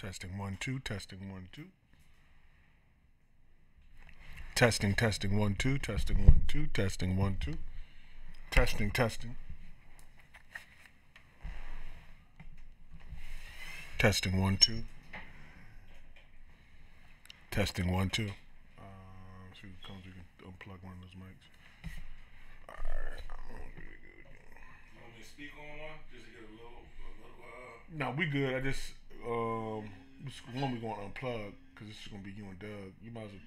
Testing 1 2. Testing 1 2. Testing 1 2. Testing 1 2. Testing 1 2. Testing. Testing 1 2. Testing 1 2. See what comes. You can unplug one of those mics. Alright, I'm really good. You want me to speak on one just to get a little. No, we good. I just one we gonna unplug because this is gonna be you and Doug. You might as well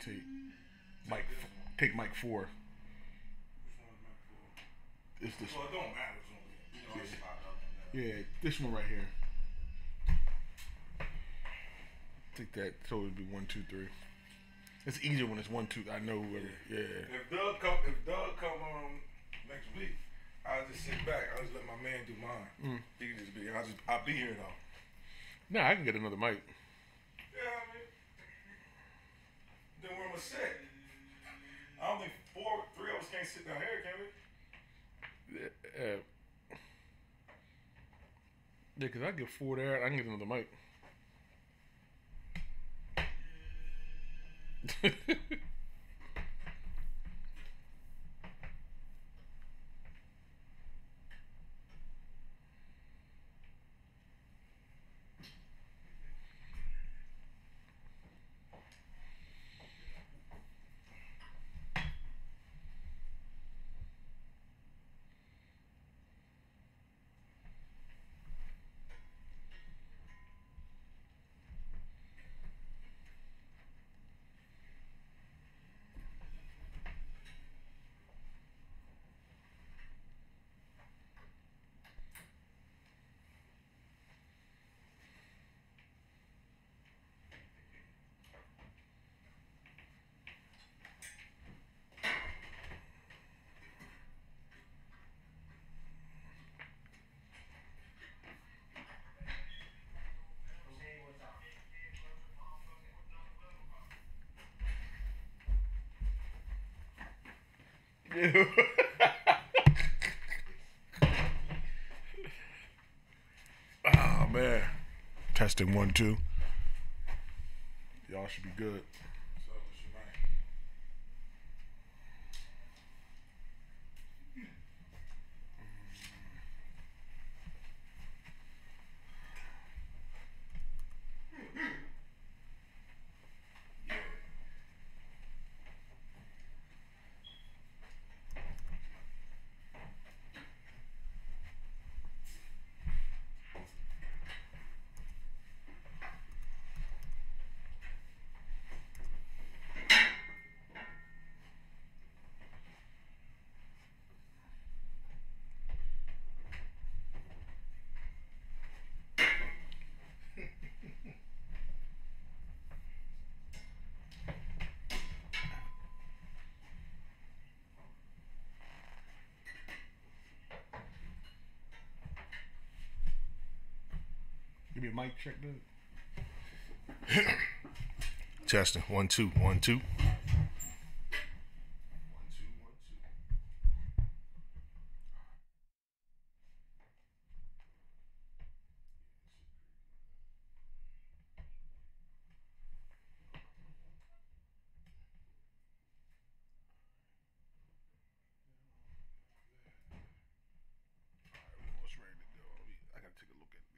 take mic 4. Which one is my four? It's this. Well, it don't matter. It's spot up in there. Yeah, this one right here. Take that. So it'd be 1 2 3. It's easier when it's 1 2. I know. Yeah. If Doug come next week, I'll just sit back. I'll just let my man do mine. He can just be. I'll be here though. Nah, I can get another mic. Yeah, I mean, then where am I sit? I don't think three of us can't sit down here, can we? Yeah, because I get 4 there. I can get another mic. Oh man. Testing 1 2. Y'all should be good. So what's your name? Give me a mic check, dude. Testing 1 2 1 2. 1 2 1 2. Almost ready to go. I gotta take a look at the.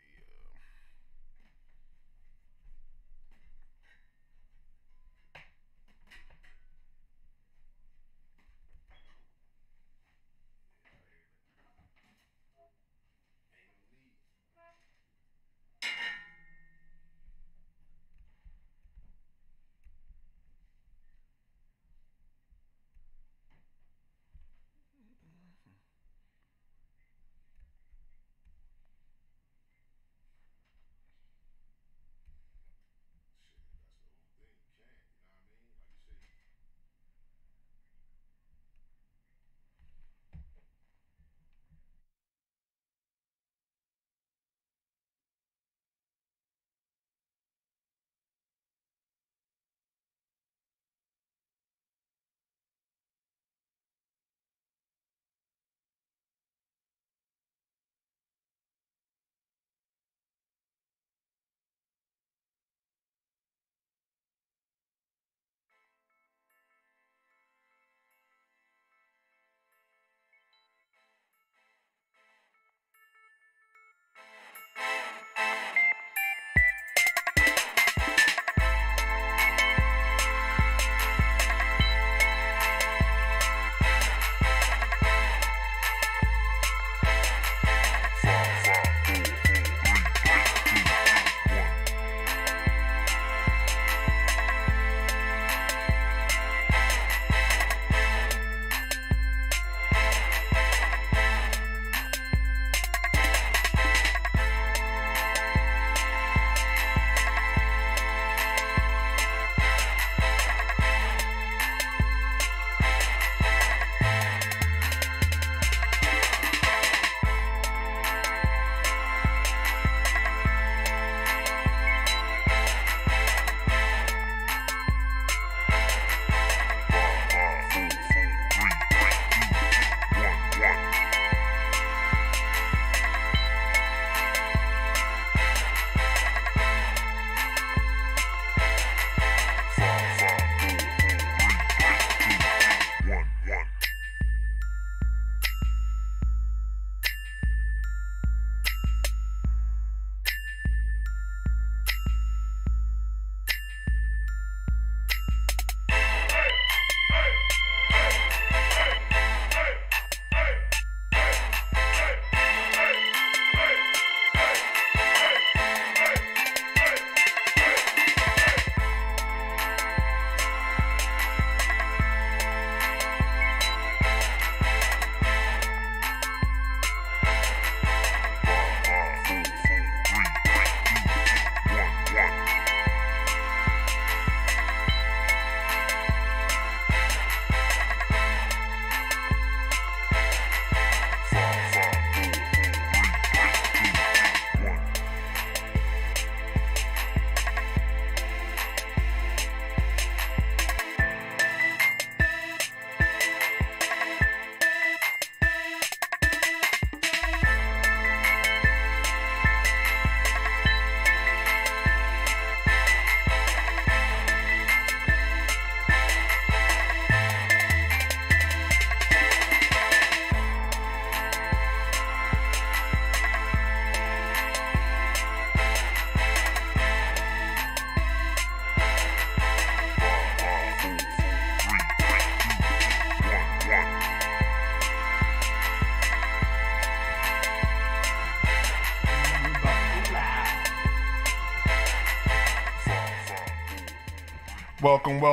Welcome.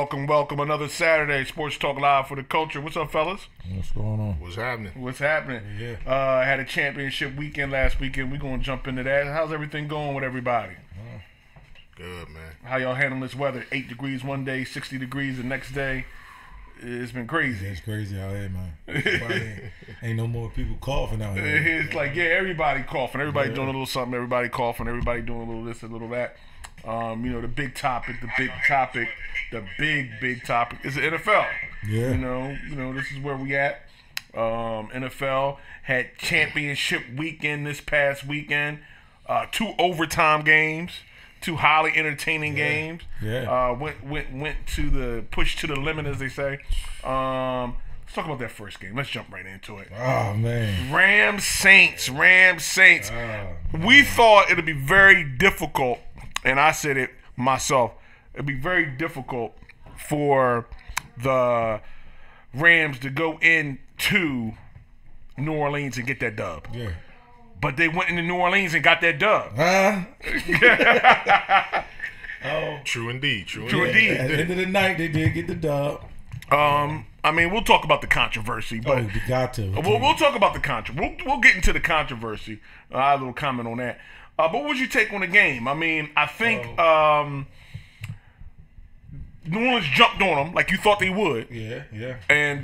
Another Saturday, Sports Talk Live for the culture. What's up, fellas? What's going on? What's happening? Yeah. Had a championship weekend last weekend. We're going to jump into that. How's everything going with everybody? Good, man. How y'all handling this weather? 8 degrees one day, 60 degrees the next day. It's been crazy. Yeah, it's crazy out here, man. Ain't no more people coughing out here. It's like, everybody coughing. Everybody doing a little something. Everybody coughing. Everybody doing a little this, a little that. The big topic is the NFL. Yeah. This is where we at. NFL had championship weekend this past weekend. 2 overtime games, 2 highly entertaining games. Yeah. Went to the push to the limit, as they say. Let's talk about that first game. Let's jump right into it. Oh, man. Rams Saints. We thought it'd be very difficult, and I said it myself, it'd be very difficult for the Rams to go into New Orleans and get that dub. Yeah. But they went into New Orleans and got that dub. Oh. True indeed. True indeed. At the end of the night, they did get the dub. We'll talk about the controversy, but you got to. We'll talk about the controversy. We'll get into the controversy. I have a little comment on that. But what was your take on the game? I think New Orleans jumped on them like you thought they would. Yeah. And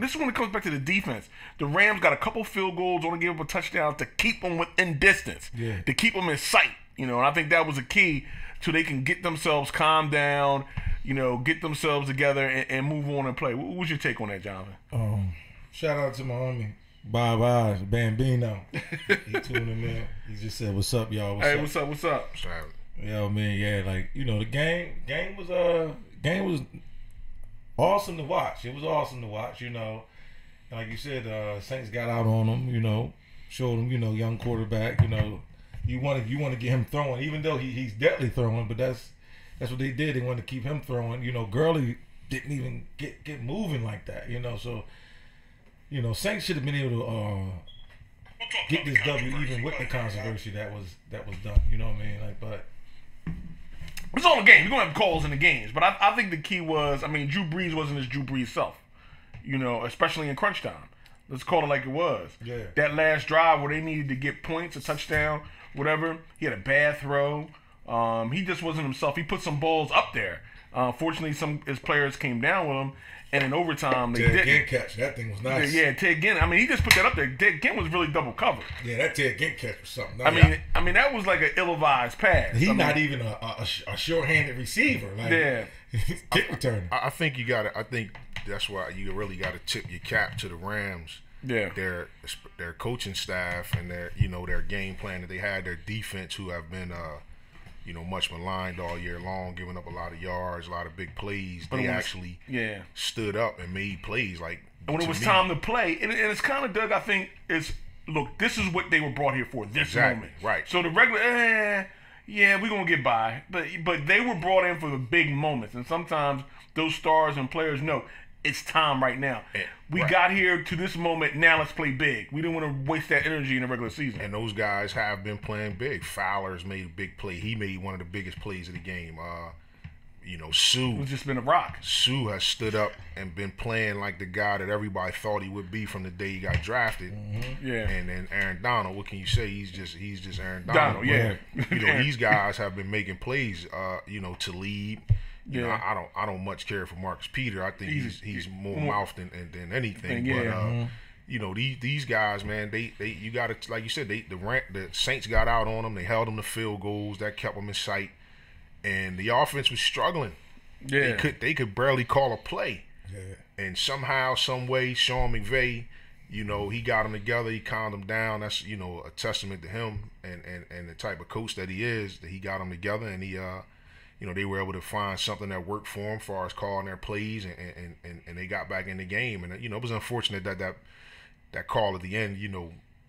this is when it comes back to the defense. The Rams got a couple field goals, only gave up a touchdown to keep them within distance, to keep them in sight. And I think that was a key so they can get themselves calmed down, get themselves together and move on and play. What was your take on that, Jonathan? Shout out to my homie Bye, Bambino. He tuned him in. He just said, "What's up, y'all? What's up?" Yo, man, the game was awesome to watch. It was awesome to watch, Like you said, Saints got out on them, showed them, young quarterback, you want to get him throwing, even though he's definitely throwing, but that's what they did. They wanted to keep him throwing. Gurley didn't even get moving like that, so Saints should have been able to get this W even with the controversy that was done. You know what I mean? But it's all a game. You're gonna have calls in the games, but I think the key was, Drew Brees wasn't his Drew Brees self, especially in crunch time. Let's call it like it was. Yeah. That last drive where they needed to get points, a touchdown, whatever. He had a bad throw. He just wasn't himself. He put some balls up there. Fortunately, some his players came down with him, and in overtime they didn't. Ted Ginn catch, that thing was nice. Yeah, Ted Ginn. He just put that up there. Ted Ginn was really double covered. Yeah, that Ted Ginn catch was something. That was like an ill-advised pass. He's not even a short-handed receiver. Kick returner. I think you got to. I think that's why you really got to tip your cap to the Rams. Yeah. Their coaching staff and their game plan that they had, their defense, who have been much maligned all year long, giving up a lot of yards, a lot of big plays. They actually stood up and made plays. And when it was time to play, and it's kind of, Doug, I think, look, this is what they were brought here for, this moment. Right. So the regular, we're going to get by. But they were brought in for the big moments. And sometimes those stars and players know it's time right now. We got here to this moment, now let's play big. We didn't want to waste that energy in the regular season. And those guys have been playing big. Fowler's made a big play. He made one of the biggest plays of the game. Sue. It's just been a rock. Sue has stood up and been playing like the guy that everybody thought he would be from the day he got drafted. Mm-hmm. Yeah. And then Aaron Donald, what can you say? He's just Aaron Donald. These guys have been making plays, to lead. I don't much care for Marcus Peter. I think he's more mouth than anything. But these guys, man, you gotta, like you said, the Saints got out on them. They held them to field goals that kept them in sight, and the offense was struggling. Yeah, they could barely call a play. Yeah, and somehow, some way, Sean McVay, he got them together. He calmed them down. That's a testament to him and the type of coach that he is. That he got them together, and he they were able to find something that worked for them as far as calling their plays, and they got back in the game. And it was unfortunate that call at the end,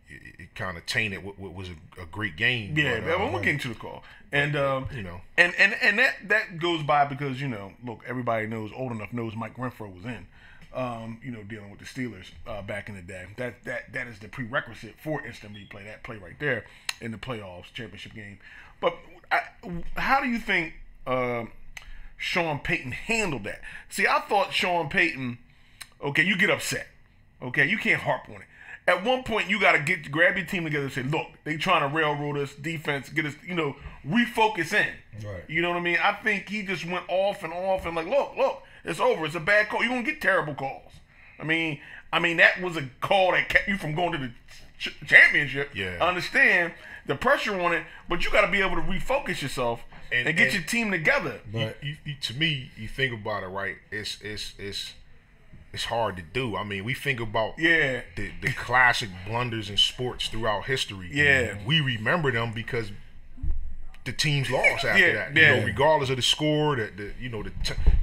it kind of tainted what was a great game. Yeah, but we'll get into the call, and and that goes by because look, everybody old enough knows Mike Renfro was in, dealing with the Steelers back in the day. That is the prerequisite for instant replay. That play right there in the playoffs championship game. But how do you think Sean Payton handled that. See, I thought Sean Payton, okay, you get upset. Okay, you can't harp on it. At one point, you got to grab your team together and say, look, they trying to railroad us, defense, get us, refocus in. Right. You know what I mean? I think he just went off and like, look, it's over. It's a bad call. You're going to get terrible calls. I mean, that was a call that kept you from going to the championship. Yeah. I understand the pressure on it, but you got to be able to refocus yourself and get your team together. But to me, you think about it, right? It's hard to do. I mean, we think about the classic blunders in sports throughout history. Yeah. We remember them because the teams lost after that. Regardless of the score, the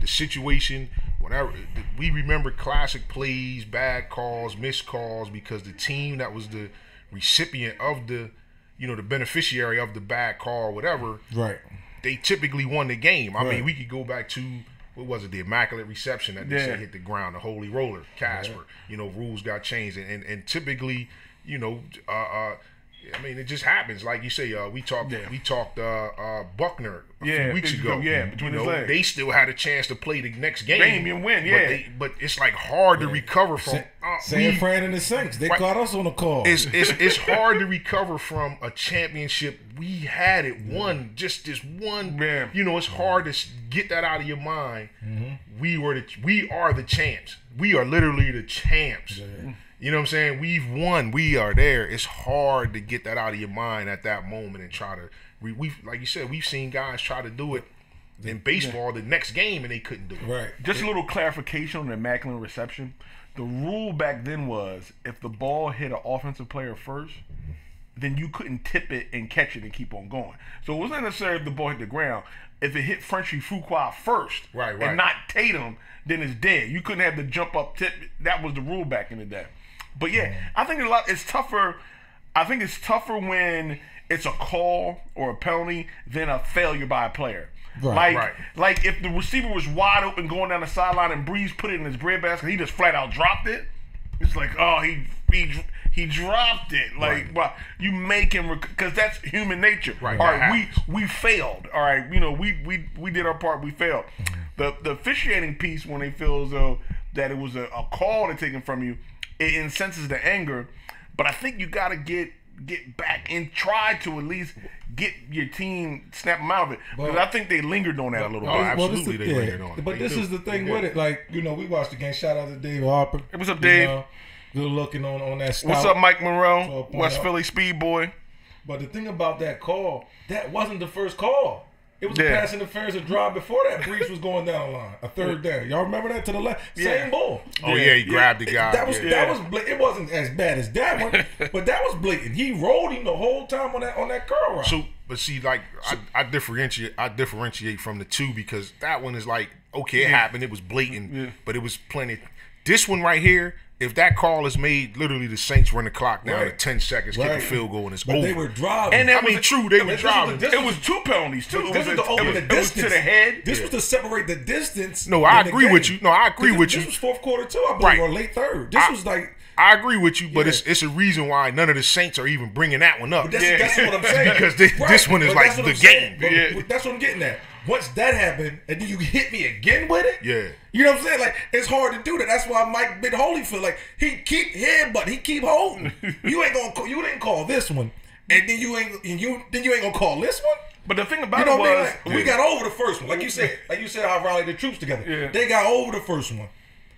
situation, whatever. We remember classic plays, bad calls, missed calls because the team that was the recipient of the beneficiary of the bad call, whatever. Right. They typically won the game. I mean, we could go back to what was it? The Immaculate Reception that they said hit the ground, the Holy Roller, Casper. Rules got changed, and typically, I mean, it just happens. Like you say, we talked Buckner a few weeks ago. Between his legs. They still had a chance to play the next game and win. But it's like hard to recover from. San Fran and the Saints, they caught us on the call. It's hard to recover from a championship. We had it won, just this one. Yeah. It's hard to get that out of your mind. Mm-hmm. We are the champs. We are literally the champs. Yeah. You know what I'm saying? We've won. We are there. It's hard to get that out of your mind at that moment and try to. We like you said, we've seen guys try to do it in baseball the next game and they couldn't do it. Right. Just a little clarification on the Immaculate Reception. The rule back then was if the ball hit an offensive player first, then you couldn't tip it and catch it and keep on going. So it wasn't necessarily if the ball hit the ground. If it hit Frenchy Fuqua first and not Tatum, then it's dead. You couldn't have the jump up tip. That was the rule back in the day. But I think it's tougher. I think it's tougher when it's a call or a penalty than a failure by a player. Like if the receiver was wide open going down the sideline and Breeze put it in his breadbasket, he just flat out dropped it. It's like, oh, he dropped it. Like, well, you make him because that's human nature. Right. All right, we failed. All right, we did our part. We failed. The officiating piece when they feel as though that it was a call they're taken from you, it incenses the anger. But I think you got to get back and try to at least get your team, snap them out of it. Because I think they lingered on that a little bit. Absolutely, they lingered on it. But this is the thing with it. Like, we watched the game. Shout out to Dave Harper. What's up, Dave? Good looking on that stout. What's up, Mike Monroe? West Philly Speed Boy. But the thing about that call, that wasn't the first call. It was a pass interference, a drive before that. Breeze was going down the line, a third down. Y'all remember that to the left? Same ball. Oh yeah, he grabbed the guy. That was it wasn't as bad as that one, but that was blatant. He rolled him the whole time on that curl route. So, but see, like I differentiate from the two because that one is like, okay, it happened, it was blatant, but it was plenty. This one right here, if that call is made, literally the Saints run the clock down to 10 seconds, kick a field goal, and it's over. They were driving. And they were driving. It was two penalties, too. This was to open the distance. To the head. This was to separate the distance. No, I agree with you. This was fourth quarter, too, I believe, or late third. This was like... I agree with you, but it's a reason why none of the Saints are even bringing that one up. That's what I'm saying. Because this one is like the game. That's what I'm getting at. Once that happened, and then you hit me again with it. Yeah, you know what I'm saying? Like it's hard to do that. That's why Mike Big Holyfield, like he keep headbutt, he keep holding. You didn't call this one, and then you ain't gonna call this one. But the thing about it was, we got over the first one, like you said how rallied the troops together. Yeah. They got over the first one,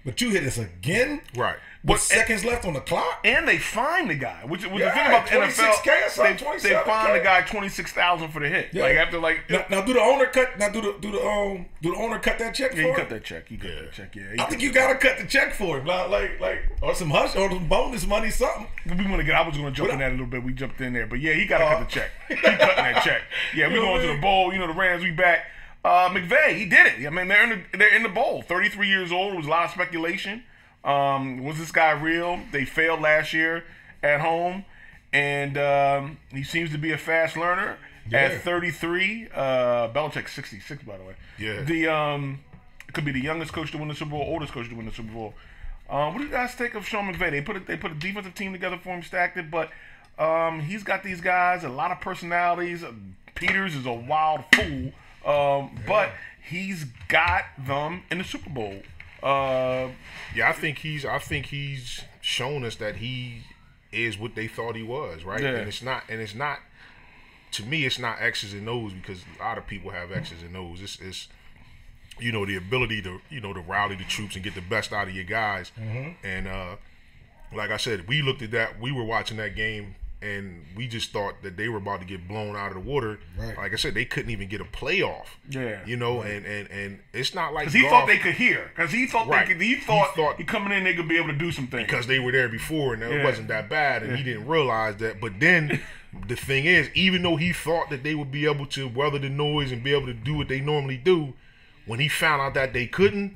but you hit us again, right? With seconds left on the clock, and they fined the guy. Which the thing about the NFL, they fined the guy $26,000 for the hit. Yeah. Like after now, do the owner cut? Now do the owner cut that check for him? He cut that check. He cut that check. Yeah, I think you gotta cut the check for him. Like or some hush or some bonus money, something. I was gonna jump in that a little bit. We jumped in there, but yeah, he gotta cut the check. He cutting that check. Yeah, we going to the bowl. The Rams. We back. McVay, he did it. I mean, they're in the bowl. 33 years old. It was a lot of speculation. Was this guy real? They failed last year at home, and he seems to be a fast learner. At 33, Belichick's 66, by the way. Yeah. It could be the youngest coach to win the Super Bowl, oldest coach to win the Super Bowl. What do you guys think of Sean McVay? They put a defensive team together for him, stacked it, but he's got these guys, a lot of personalities. Peters is a wild fool, but he's got them in the Super Bowl. Yeah, I think he's shown us that he is what they thought he was, right? Yeah. And it's not. To me, it's not X's and O's, because a lot of people have X's and O's. It's the ability to to rally the troops and get the best out of your guys. Mm-hmm. And like I said, we looked at that. We were watching that game, and we just thought that they were about to get blown out of the water. Right. Like I said, they couldn't even get a playoff. Yeah. Right. And it's not like, because he thought they could hear. Because he thought right. he thought he coming in, they could be able to do some things. Because they were there before, and it wasn't that bad, and he didn't realize that. But then the thing is, even though he thought that they would be able to weather the noise and be able to do what they normally do, when he found out that they couldn't,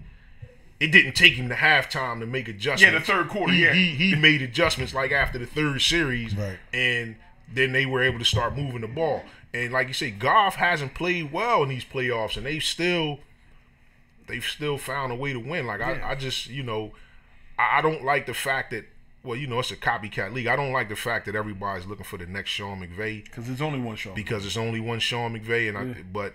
it didn't take him to halftime to make adjustments. Yeah, the third quarter. He made adjustments like after the third series, right. And then they were able to start moving the ball. And like you say, Goff hasn't played well in these playoffs, and they've still found a way to win. Like I just I don't like the fact that, well, it's a copycat league. I don't like the fact that everybody's looking for the next Sean McVay, because there's only one Sean. Because it's only one Sean McVay, and but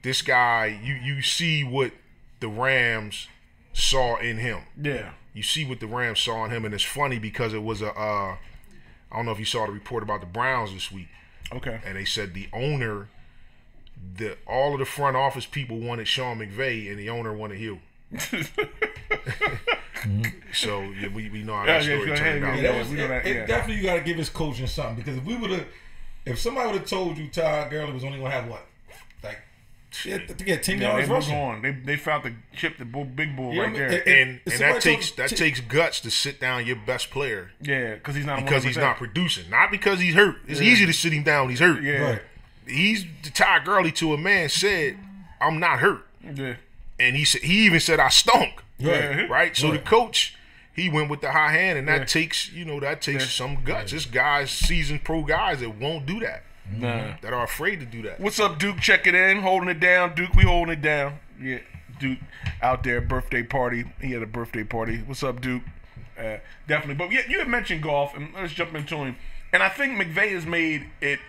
this guy, you see what the Rams saw in him. Yeah. You see what the Rams saw in him, and it's funny because it was I don't know if you saw the report about the Browns this week. Okay. And they said the owner, all of the front office people wanted Sean McVay, and the owner wanted Hugh. So we know how that story turned out. Definitely you got to give his coaching something, because if somebody would have told you Todd Gurley was only going to have what, like, to get 10 yards rushing. They found the big bull right there, and that takes guts to sit down your best player. Yeah, because he's not producing, not because he's hurt. It's easy to sit him down when he's hurt. Yeah, right. He's Todd Gurley to a man said, "I'm not hurt." Yeah, and he even said, "I stunk." Right. So the coach, he went with the high hand, and that takes some guts. This guy's seasoned pro guys that won't do that. That are afraid to do that. What's up, Duke? Check it in. Holding it down. Duke, we holding it down. Yeah, Duke out there, birthday party. He had a birthday party. What's up, Duke? Definitely. But yeah, you had mentioned Goff, and let's jump into him. And I think McVay has made it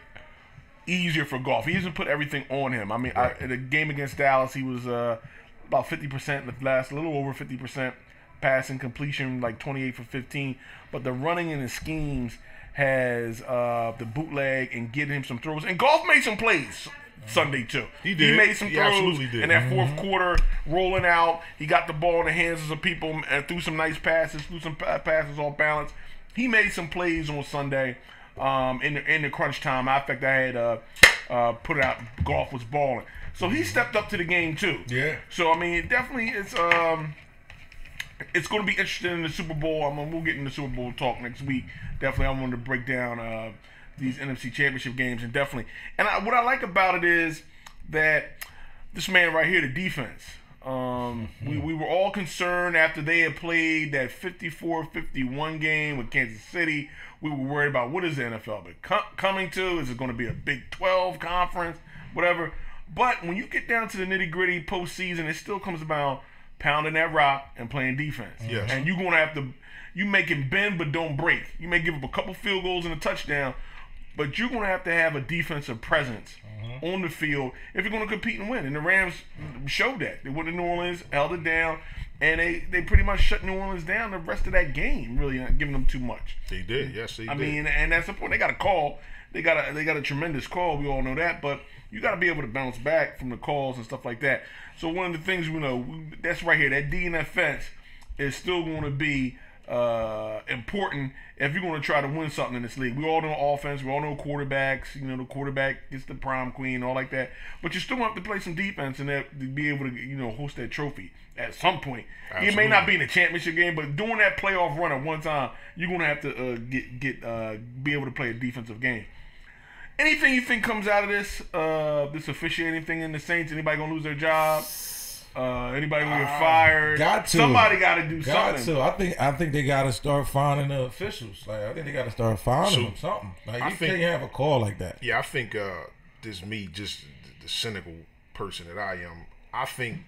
easier for Goff. He hasn't put everything on him. I mean, in the game against Dallas, he was about 50% in the last, a little over 50% passing completion, like 28 for 15. But the running in his schemes has the bootleg and getting him some throws. And Goff made some plays Sunday too. He did. He made some throws absolutely did. In that fourth quarter, rolling out. He got the ball in the hands of some people and threw some nice passes, threw some passes off balance. He made some plays on Sunday in the crunch time. I think I had put it out. Goff was balling. So he stepped up to the game too. Yeah. So I mean, definitely it's going to be interesting in the Super Bowl. We'll get into Super Bowl talk next week. Definitely, I wanted to break down these NFC Championship games, and definitely. And what I like about it is that this man right here, the defense. We were all concerned after they had played that 54-51 game with Kansas City. We were worried about what is the NFL coming to? Is it going to be a Big 12 conference? Whatever. But when you get down to the nitty-gritty postseason, it still comes about pounding that rock and playing defense. Yes. And you're going to have to, you make it bend but don't break. You may give up a couple field goals and a touchdown, but you're going to have a defensive presence on the field if you're going to compete and win. And the Rams showed that. They went to New Orleans, held it down, and they pretty much shut New Orleans down the rest of that game, really not giving them too much. They did, yes, they did. I mean, and that's the point. They got a call. They got a tremendous call. We all know that, but you got to be able to bounce back from the calls and stuff like that. So one of the things that's right here, that D in that fence is still going to be important if you're going to try to win something in this league. We all know offense. We all know quarterbacks. The quarterback gets the prom queen, all like that. But you still have to play some defense and to be able to host that trophy at some point. Absolutely. It may not be in the championship game, but during that playoff run at one time, you're going to have to be able to play a defensive game. Anything you think comes out of this officiating thing in the Saints? Anybody gonna lose their job? Anybody gonna get fired? Got to. Somebody got to do something. I think they got to start finding the officials. Like, I think they got to start finding them something. Like, you can't have a call like that. Yeah, I think this is me, just the cynical person that I am. I think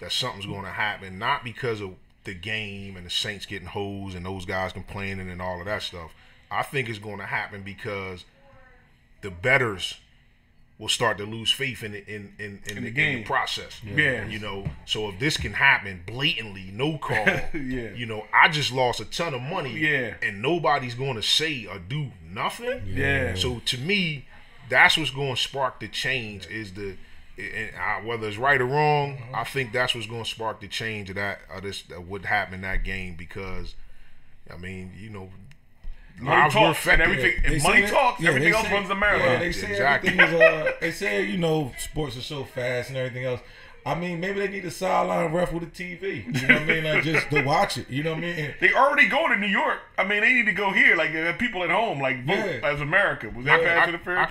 that something's going to happen, not because of the game and the Saints getting hosed and those guys complaining and all of that stuff. I think it's going to happen because the bettors will start to lose faith in the process. Yeah. You know, so if this can happen blatantly, no call, you know, I just lost a ton of money, and nobody's going to say or do nothing. Yeah. So to me, that's what's going to spark the change is whether it's right or wrong, I think that's what's going to spark the change of that would happen in that game because, I mean, you know, lives were affected. If money talks, everything else runs the marathon. Yeah, they say everything is, they say, you know, sports are so fast and everything else. I mean, maybe they need a sideline ref with a TV. You know what I mean? Like, just to watch it. You know what I mean? They already go to New York. I mean, they need to go here. Like, people at home, like, vote as America. Was that pass interference?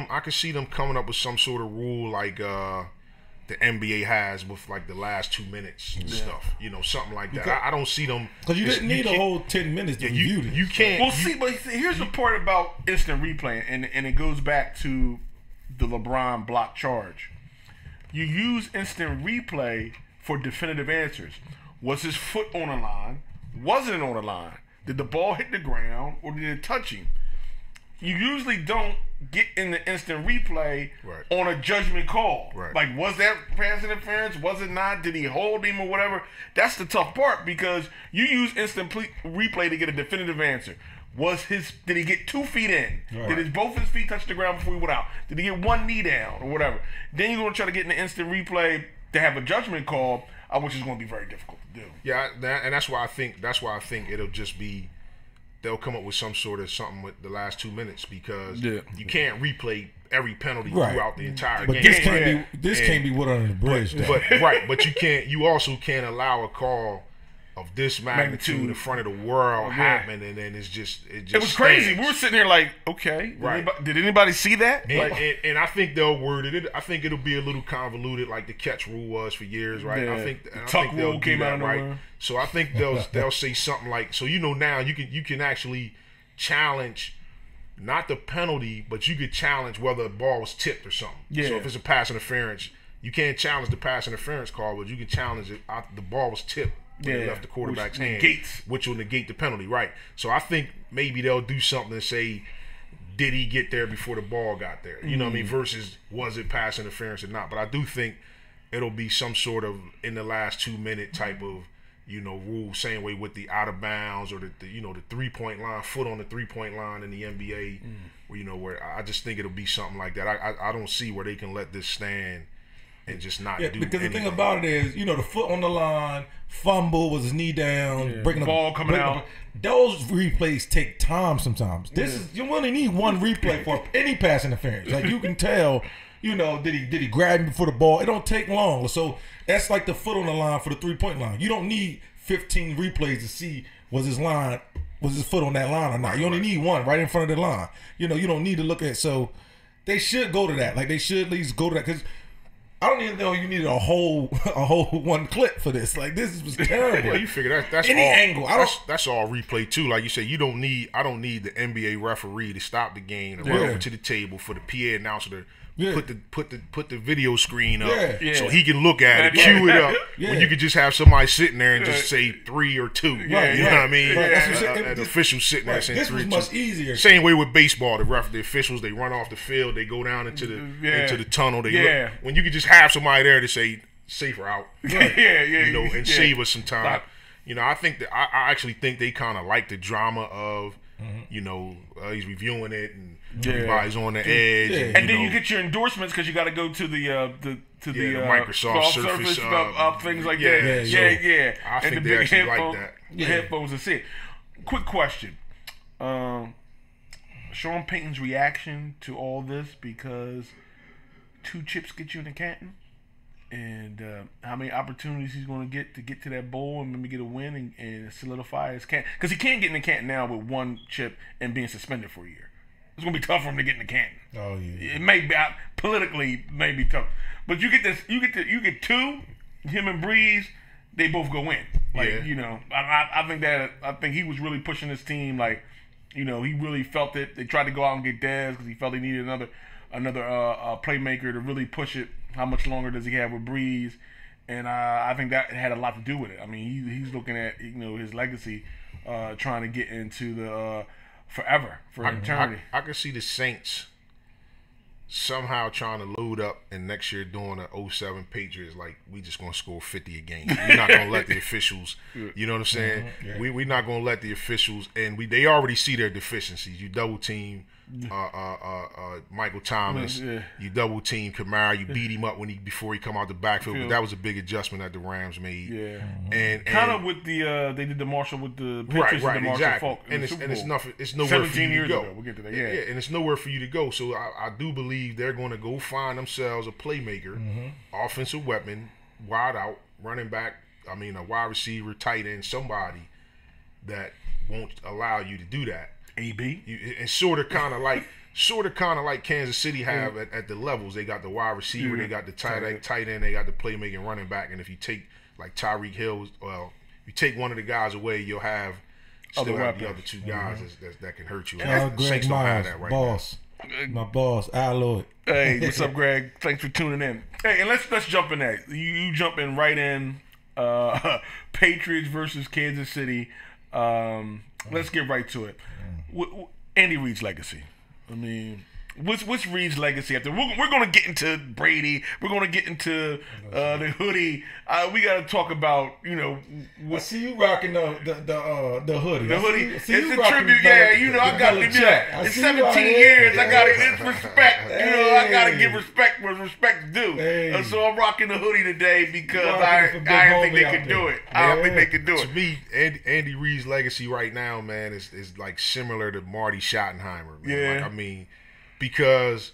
I can see them coming up with some sort of rule like the NBA has with, like, the last 2 minutes and stuff. You know, something like that. I don't see them. Because you didn't need a whole 10 minutes to review this. You can't. Well, but here's the part about instant replay, and it goes back to the LeBron block charge. You use instant replay for definitive answers. Was his foot on the line? Wasn't it on the line? Did the ball hit the ground or did it touch him? You usually don't get in the instant replay on a judgment call. Right. Like, was that pass interference? Was it not? Did he hold him or whatever? That's the tough part because you use instant replay to get a definitive answer. Did he get 2 feet in? Right. Did both his feet touch the ground before he went out? Did he get 1 knee down or whatever? Then you're going to try to get in the instant replay to have a judgment call, which is going to be very difficult to do. Yeah, and that's why I think it'll just be they'll come up with something with the last 2 minutes because you can't replay every penalty throughout the entire game. This can't be what under the bridge. But you also can't allow a call of this magnitude in front of the world happen, and then it was crazy. We were sitting here like, okay, did anybody see that? And I think they'll word it. I think it'll be a little convoluted, like the catch rule was for years, right? Yeah. I think Tuck they'll rule came out right. So I think they'll say something like, so you know now you can actually challenge not the penalty, but you could challenge whether the ball was tipped or something. Yeah. So if it's a pass interference, you can't challenge the pass interference call, but you can challenge it. The ball was tipped. Left the quarterback's hand, which will negate the penalty, right? So I think maybe they'll do something and say, did he get there before the ball got there? You know what I mean? Versus was it pass interference or not? But I do think it'll be some sort of in the last 2 minute type of, you know, rule, same way with the out of bounds or the 3-point line, foot on the 3-point line in the NBA, where, you know, where I just think it'll be something like that. I don't see where they can let this stand and just not do because anything. The thing about it is, you know, the foot on the line, fumble, was his knee down, breaking the ball coming out. Those replays take time sometimes. You only need one replay for any pass interference. Like, you can tell, you know, did he grab him before the ball? It don't take long. So that's like the foot on the line for the 3-point line. You don't need 15 replays to see was his foot on that line or not. You only need one right in front of the line. You know, you don't need to look at. So they should go to that. Like, they should at least go to that because I don't even know you needed a whole one clip for this. Like, this was terrible. Well, you figure that's any all, angle. That's all replay too. Like you said, I don't need the NBA referee to stop the game and run over to the table for the PA announcer to put the video screen up so he can look at it, cue it up. When you could just have somebody sitting there and just say 3 or 2. You know what I mean? An official sitting there saying 3 or 2. This was much easier. Same way with baseball. The officials, they run off the field, they go down into the tunnel. When you could just have somebody there to say safer out, you know, and save us some time. You know, I think that I actually think they kind of like the drama of. You know, he's reviewing it, and everybody's on the edge. And then you get your endorsements because you got to go to the Microsoft Surface things like that. I think the they actually like that. The headphones and it. Quick question: Sean Payton's reaction to all this because 2 chips get you in the Canton. And how many opportunities he's going to get to that bowl and maybe get a win and solidify his Canton. Because he can't get in the Canton now with 1 chip and being suspended for a year. It's going to be tough for him to get in the Canton. Oh, yeah. It may be, politically, may be tough. But you get 2, him and Breeze, they both go in. Like, you know, I think he was really pushing his team. Like, you know, he really felt it. They tried to go out and get Dez because he felt he needed another playmaker to really push it. How much longer does he have with Breeze? And I think that had a lot to do with it. I mean, he's looking at, you know, his legacy, trying to get into the forever, for eternity. I can see the Saints somehow trying to load up and next year doing a 07 Patriots, like we just gonna score 50 a game. We're not gonna let the officials, you know what I'm saying? We're not gonna let the officials, and they already see their deficiencies. You double team Michael Thomas, you double team Kamara, you beat him up before he come out the backfield. But that was a big adjustment that the Rams made. And kind of with the they did the Marshall with the Patriots and the Marshall Falk, and it's nothing. It's nowhere for you to go. We'll get to that. And it's nowhere for you to go. So I do believe they're going to go find themselves a playmaker, offensive weapon, wide out, running back. I mean, a wide receiver, tight end, somebody that won't allow you to do that. And sort of kind of like Kansas City have at the levels. They got the wide receiver, they got the tight end, they got the playmaking running back. And if you take like Tyreek Hill, well, you take one of the guys away, you'll have the other two guys that can hurt you. Greg Myers, boss. My boss, Al Lloyd. Hey, what's up, Greg? Thanks for tuning in. Hey, and let's jump in that. You jump in right in. Patriots versus Kansas City. Let's get right to it. Andy Reid's legacy. I mean, what's Reid's legacy after? We're going to get into Brady. We're going to get into the hoodie. We got to talk about, I see you rocking the hoodie. The hoodie. It's a tribute. I got to it's 17 years. I got to. It's respect. I got to give respect where respect's due. So I'm rocking the hoodie today because I don't think they can do it. I don't think they can do it. To me, Andy Reid's legacy right now, man, is like similar to Marty Schottenheimer. Man. Like, I mean, because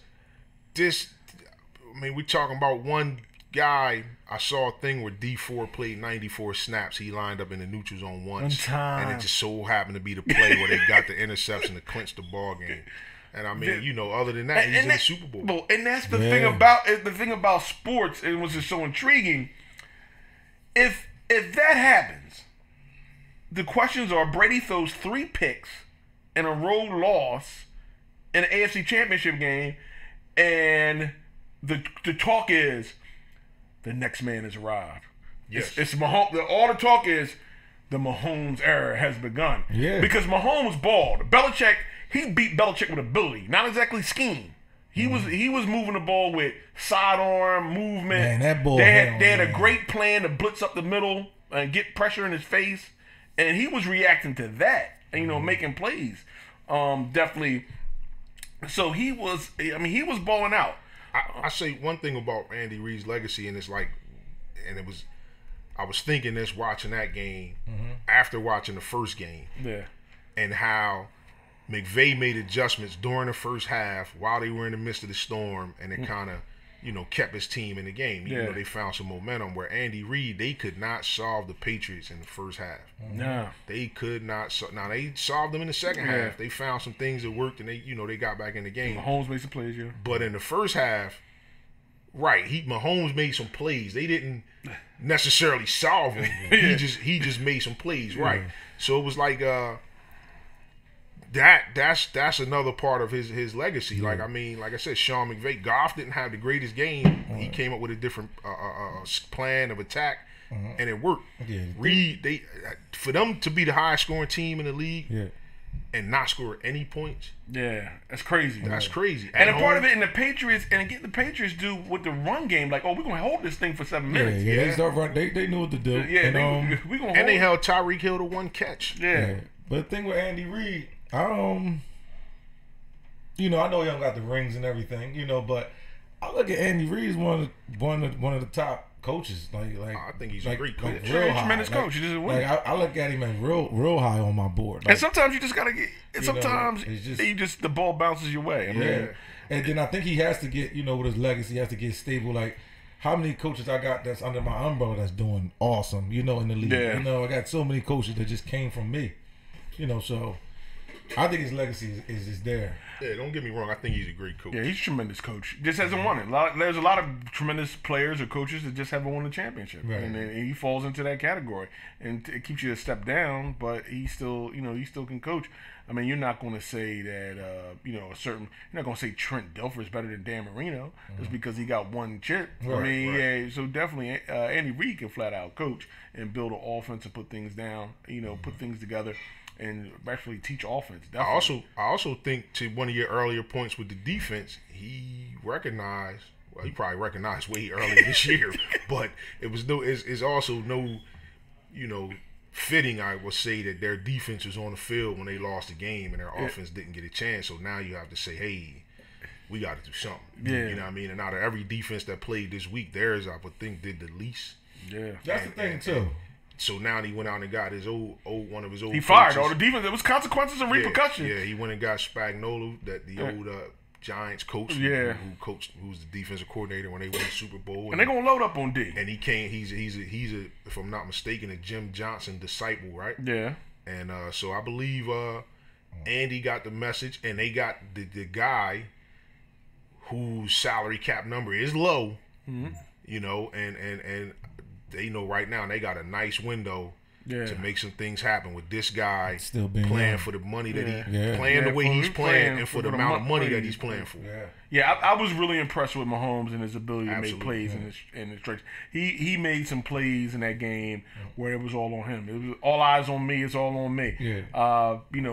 we're talking about one guy. I saw a thing where D4 played 94 snaps. He lined up in the neutral zone once, and it just so happened to be the play where they got the interception to clinch the ball game. And I mean, other than that, he's in the Super Bowl. And that's the thing about sports, and what's just so intriguing. If that happens, the questions are: Brady throws 3 picks in a road loss in an AFC Championship game, and the talk is the next man has arrived. Yes. It's Mahomes. All the talk is the Mahomes era has begun. Yeah. Because Mahomes balled. Belichick, he beat Belichick with ability, not exactly scheme. He was moving the ball with sidearm movement. Man, that ball. They had a great plan to blitz up the middle and get pressure in his face, and he was reacting to that. And, making plays. Definitely. So he was balling out. I say one thing about Andy Reid's legacy, and it's like, I was thinking this watching that game after watching the first game, and how McVay made adjustments during the first half while they were in the midst of the storm, and it kind of, kept his team in the game. Even though they found some momentum, where Andy Reid, they could not solve the Patriots in the first half. No, they could not. Now they solved them in the second half. They found some things that worked, and they got back in the game. Mahomes made some plays, But in the first half, Mahomes made some plays. They didn't necessarily solve them. He just made some plays, right? So it was like that's another part of his legacy. Like I said, Sean McVay, Goff didn't have the greatest game. He came up with a different plan of attack, and it worked. Reid, for them to be the highest scoring team in the league, and not score any points. Yeah, that's crazy. That's crazy. And a part of it, and the Patriots do with the run game, like, we're gonna hold this thing for 7 minutes. They start run. They knew what to do. They held Tyreek Hill to 1 catch. But the thing with Andy Reid, I know he don't got the rings and everything, but I look at Andy Reid as one of the top coaches. I think he's a great coach. Real tremendous coach. I look at him as real high on my board. And sometimes you just gotta get. And sometimes the ball bounces your way. And then I think he has to get, with his legacy, he has to get stable. Like, how many coaches I got that's under my umbrella that's doing awesome, in the league. I got so many coaches that just came from me. So I think his legacy is just there. Yeah, don't get me wrong. I think he's a great coach. Yeah, he's a tremendous coach. Just hasn't won it. There's a lot of tremendous players or coaches that just haven't won the championship, and he falls into that category. And it keeps you a step down, but he still, he still can coach. I mean, you're not going to say that, you're not going to say Trent Dilfer is better than Dan Marino just because he got 1 chip. So definitely Andy Reid can flat out coach and build an offense and put things down, put things together. and actually teach offense. Definitely. I also think, to one of your earlier points with the defense, he recognized. Well, he probably recognized way earlier this year, but it's also no, fitting, I would say, that their defense was on the field when they lost the game and their offense didn't get a chance. So now you have to say, hey, we got to do something. Yeah. You know what I mean? And out of every defense that played this week, theirs, I would think, did the least. Yeah. That's the thing, too. So now he went out and got his one of his old. He fired all the defense. There was consequences and repercussions. Yeah, he went and got Spagnuolo, the old Giants coach, who's the defensive coordinator when they won the Super Bowl, and they're gonna load up on D. And he can't. He's a if I'm not mistaken, a Jim Johnson disciple, right? Yeah. And so I believe Andy got the message, and they got the guy whose salary cap number is low, and they know right now they got a nice window. To make some things happen with this guy still being playing for the money that playing the way he's playing and for the amount of money that he's playing for. I was really impressed with Mahomes and his ability to make plays in his stretch. He made some plays in that game where it was all on him. It was all eyes on me. It's all on me.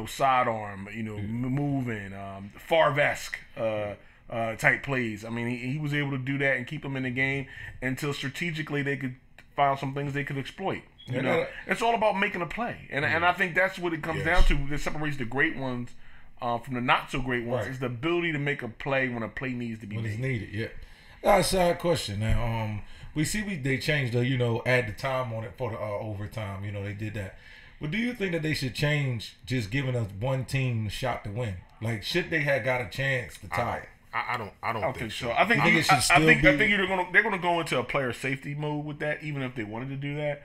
Sidearm, moving, Favre-esque type plays. I mean, he was able to do that and keep them in the game until strategically they could find some things they could exploit. It's all about making a play, and I think that's what it comes down to. That separates the great ones from the not so great ones. Is the ability to make a play when a play needs to be made. When it's needed. Yeah. Got a side question now. We they changed the add the time on it for the overtime. They did that. But do you think that they should change just giving us one team a shot to win? Like, should they have got a chance to tie it? I don't think so. I think they're gonna go into a player safety mode with that, even if they wanted to do that.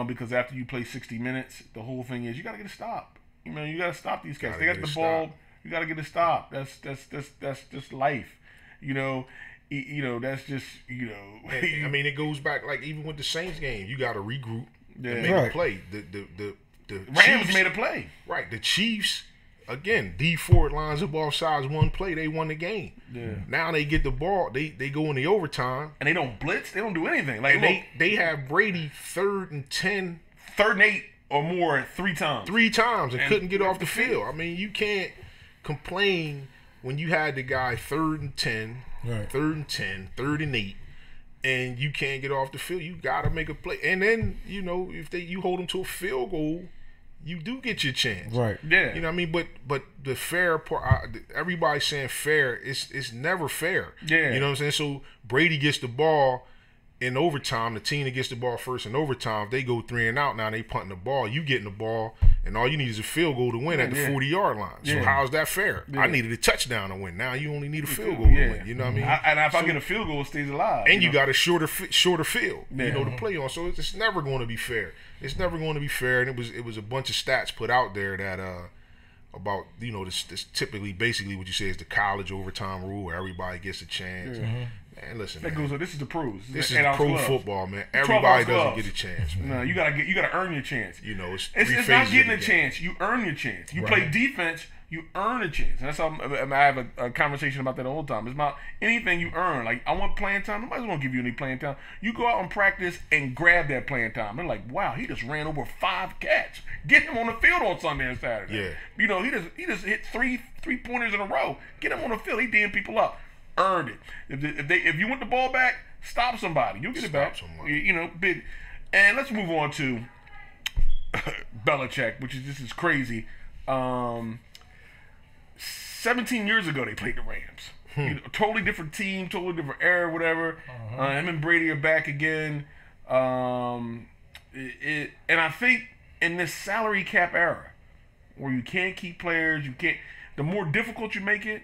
Because after you play 60 minutes, the whole thing is you got to get a stop. You got to stop these guys. They got the ball. You got to get a stop. That's just life. That's just I mean, it goes back, like, even with the Saints game, you got to regroup and make a play. The Rams Chiefs made a play. Right. The Chiefs. Again, D Ford lines up off sides, one play, they won the game. Yeah. Now they get the ball, they go in the overtime. And they don't blitz, they don't do anything. Like, they have Brady 3rd and 10. 3rd and 8 or more 3 times. 3 times and couldn't get off the field. I mean, you can't complain when you had the guy 3rd and 10, 3rd and 10, 3rd and 8, and you can't get off the field. You got to make a play. And then, if you hold them to a field goal, you do get your chance. Right. Yeah. You know what I mean? But the fair part, everybody's saying fair, it's never fair. Yeah. You know what I'm saying? So Brady gets the ball in overtime. The team that gets the ball first in overtime, they go 3 and out. Now they punting the ball. You getting the ball, and all you need is a field goal to win at the 40-yard line. So how's that fair? I needed a touchdown to win. Now you only need a field goal to win. You know what I mean? And if I get a field goal, it stays alive. And you got a shorter field, to play on. So it's never going to be fair. It's never going to be fair. And it was a bunch of stats put out there that about this typically basically what you say is the college overtime rule where everybody gets a chance. Man, listen, this is the pros. This is pro football, man. Everybody doesn't get a chance, man. No, you gotta earn your chance. It's not getting a chance. You earn your chance. You play defense. You earn a chance. And that's how I have a conversation about that all the time. It's about anything you earn. Like, I want playing time. Nobody's gonna give you any playing time. You go out and practice and grab that playing time. They're like, wow, he just ran over 5 cats. Get him on the field on Sunday and Saturday. Yeah. He just hit three pointers in a row. Get him on the field. He D'ing people up. Earned it. If you want the ball back, stop somebody. You'll get it back. Big. And let's move on to Belichick, which is crazy. 17 years ago, they played the Rams. Totally different team, totally different era, whatever. Him and Brady are back again. And I think in this salary cap era, where you can't keep players, the more difficult you make it,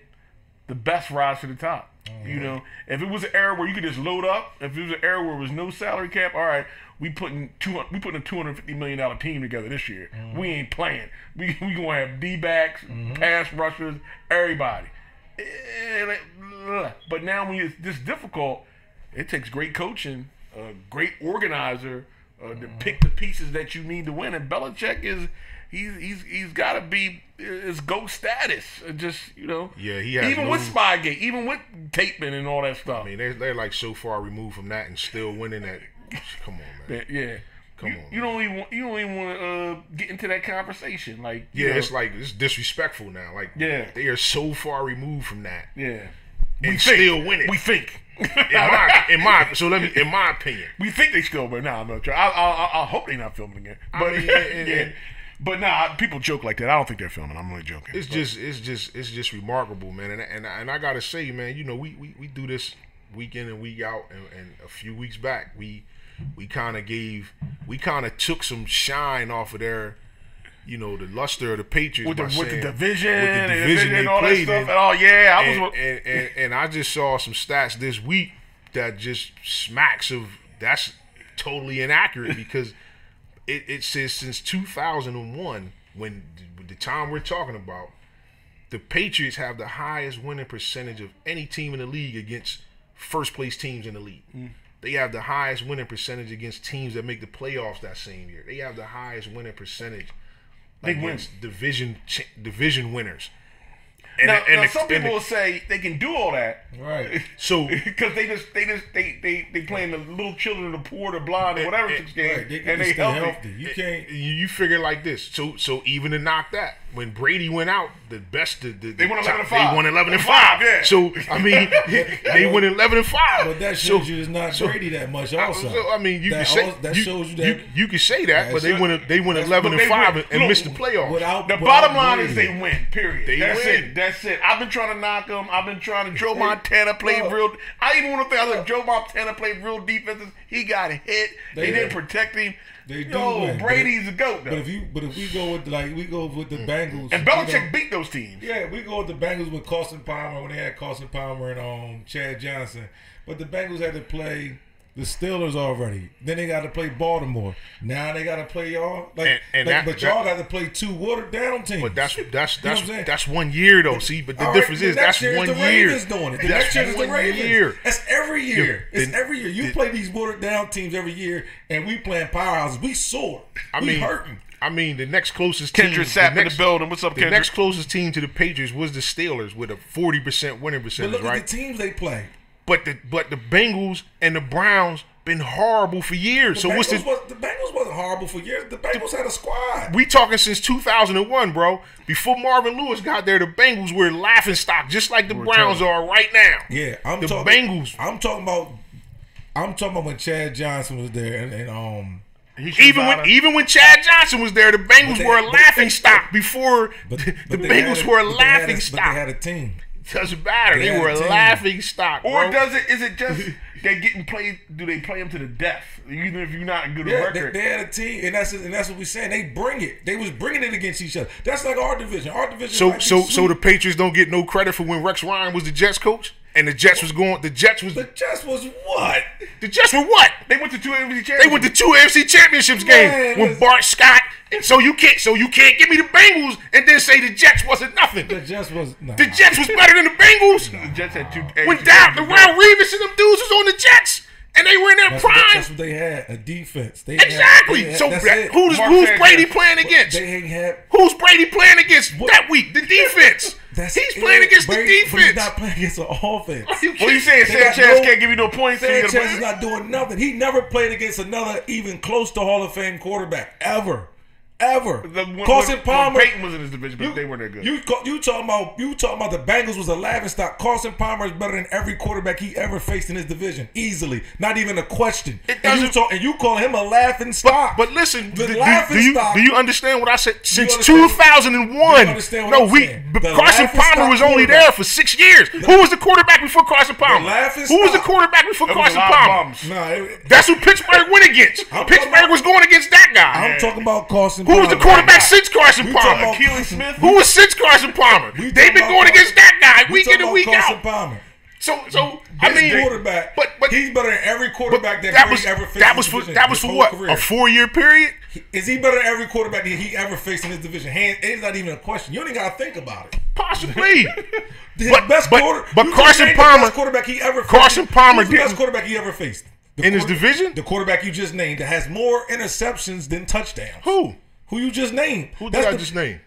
the best rise to the top. If it was an era where you could just load up, if it was an era where there was no salary cap, all right, we putting a $250 million team together this year. We ain't playing. We gonna have D-backs, pass rushers, everybody. But now when it's this difficult, it takes great coaching, a great organizer to pick the pieces that you need to win. And Belichick he's got to be his GOAT status. Just Yeah, he has even with Spygate, even with Tapeman and all that stuff. I mean, they're like so far removed from that and still winning that. Come on, man. Yeah. Come on. You don't even want to get into that conversation. Like, it's disrespectful now. Like, they are so far removed from that. Yeah. And still winning. We think. in my opinion, we think they still, but I'm not sure. I hope they're not filming again. But but nah, people joke like that. I don't think they're filming. I'm only joking. It's just remarkable, man. And I gotta say, man, we do this week in and week out, and a few weeks back we kind of took some shine off of their, the luster of the Patriots with the division and all that stuff. And I just saw some stats this week that just smacks of that's totally inaccurate because it says since 2001, when the time we're talking about, the Patriots have the highest winning percentage of any team in the league against first place teams in the league. They have the highest winning percentage against teams that make the playoffs that same year. They have the highest winning percentage against division winners. Now some people will say they can do all that, right? So because they playing the little children, the poor, the blind, or whatever game, right. And they healthy. You can't. You figure like this. So even to knock that, when Brady went out, they won 11-5. They won 11-5. Yeah. So I mean, they won 11-5. But that shows you it's not Brady that much. Also, I mean, you can say that shows you that you can say that, but they won 11-5 and missed the playoffs. The bottom line is they win. Period. That's it. That's it. I've been trying to knock them. I've been trying to. Joe Montana played real. I even want to think. I like Joe Montana played real defenses. He got hit. They didn't protect him. They do win. Brady's a goat though. But if we go with the Bengals, and Belichick beat those teams. Yeah, we go with the Bengals with Carson Palmer when they had Carson Palmer and Chad Johnson. But the Bengals had to play the Steelers already. Then they got to play Baltimore. Now they got to play y'all. But y'all got to play 2 watered down teams. But that's 1 year though. See, but the difference is that's 1 year. The Ravens doing it. The next year is the Ravens. That's every year. It's every year. You play these watered down teams every year, and we playing powerhouses. We sore. We hurting. I mean, the next closest team. Kendrick Sapp in the building. What's up, Kendrick? The next closest team to the Patriots was the Steelers with a 40% winning percentage. But look at the teams they play. But the Bengals and the Browns been horrible for years. The Bengals wasn't horrible for years. The Bengals had a squad. We talking since 2001, bro. Before Marvin Lewis got there, the Bengals were laughing stock, just like the Browns are right now. Yeah, Bengals. I'm talking about when Chad Johnson was there, and even when Chad Johnson was there, the Bengals were a laughing stock before the Bengals were a laughing stock. But they had a team. Doesn't matter. They were a laughing stock, bro. Or is it just they getting played? Do they play them to the death? Even if you're not good at record. They had a team, and that's what we're saying. They bring it. They was bringing it against each other. That's like our division. Our division. So the Patriots don't get no credit for when Rex Ryan was the Jets coach. And the Jets was what? The Jets were what? They went to 2 AFC championships. They went to 2 AFC championships games with Bart Scott. And so you can't give me the Bengals and then say the Jets wasn't nothing. The Jets was The Jets was better than the Bengals. The Jets had 2 AFC when Darrell Reeves and them dudes was on the Jets. And they were in their prime. That's what they had, a defense. Exactly. Who's Brady playing against? Who's Brady playing against that week? The defense. He's playing against the defense. But he's not playing against an offense. What are you saying? Sanchez can't give you no points. Sanchez is not doing nothing. He never played against another even close to Hall of Fame quarterback ever. Carson Palmer. Peyton was in his division, but they weren't that good. You talking about the Bengals was a laughing stock. Carson Palmer is better than every quarterback he ever faced in his division, easily, not even a question. And you call him a laughing stock. But listen, do stock. You understand what I said? Since 2001, Carson Palmer was only there for 6 years. Who was the quarterback before Carson Palmer? Who was the quarterback before Carson Palmer? That's who Pittsburgh went against. Pittsburgh was going against that guy. I'm talking about Carson. Who was the quarterback since Carson Palmer? Smith. Who was since Carson Palmer? They've been going against that guy week in and week out. Palmer. So I mean, quarterback. But he's better than every quarterback that Brady ever faced. That was for what? A 4-year period? Is he better than every quarterback that he ever faced in his division? It's not even a question. You don't even got to think about it. Possibly. But Carson Palmer, quarterback he ever faced. Carson Palmer, the best quarterback he ever faced in his division. The quarterback you just named that has more interceptions than touchdowns. Who you just named? Who did I just name?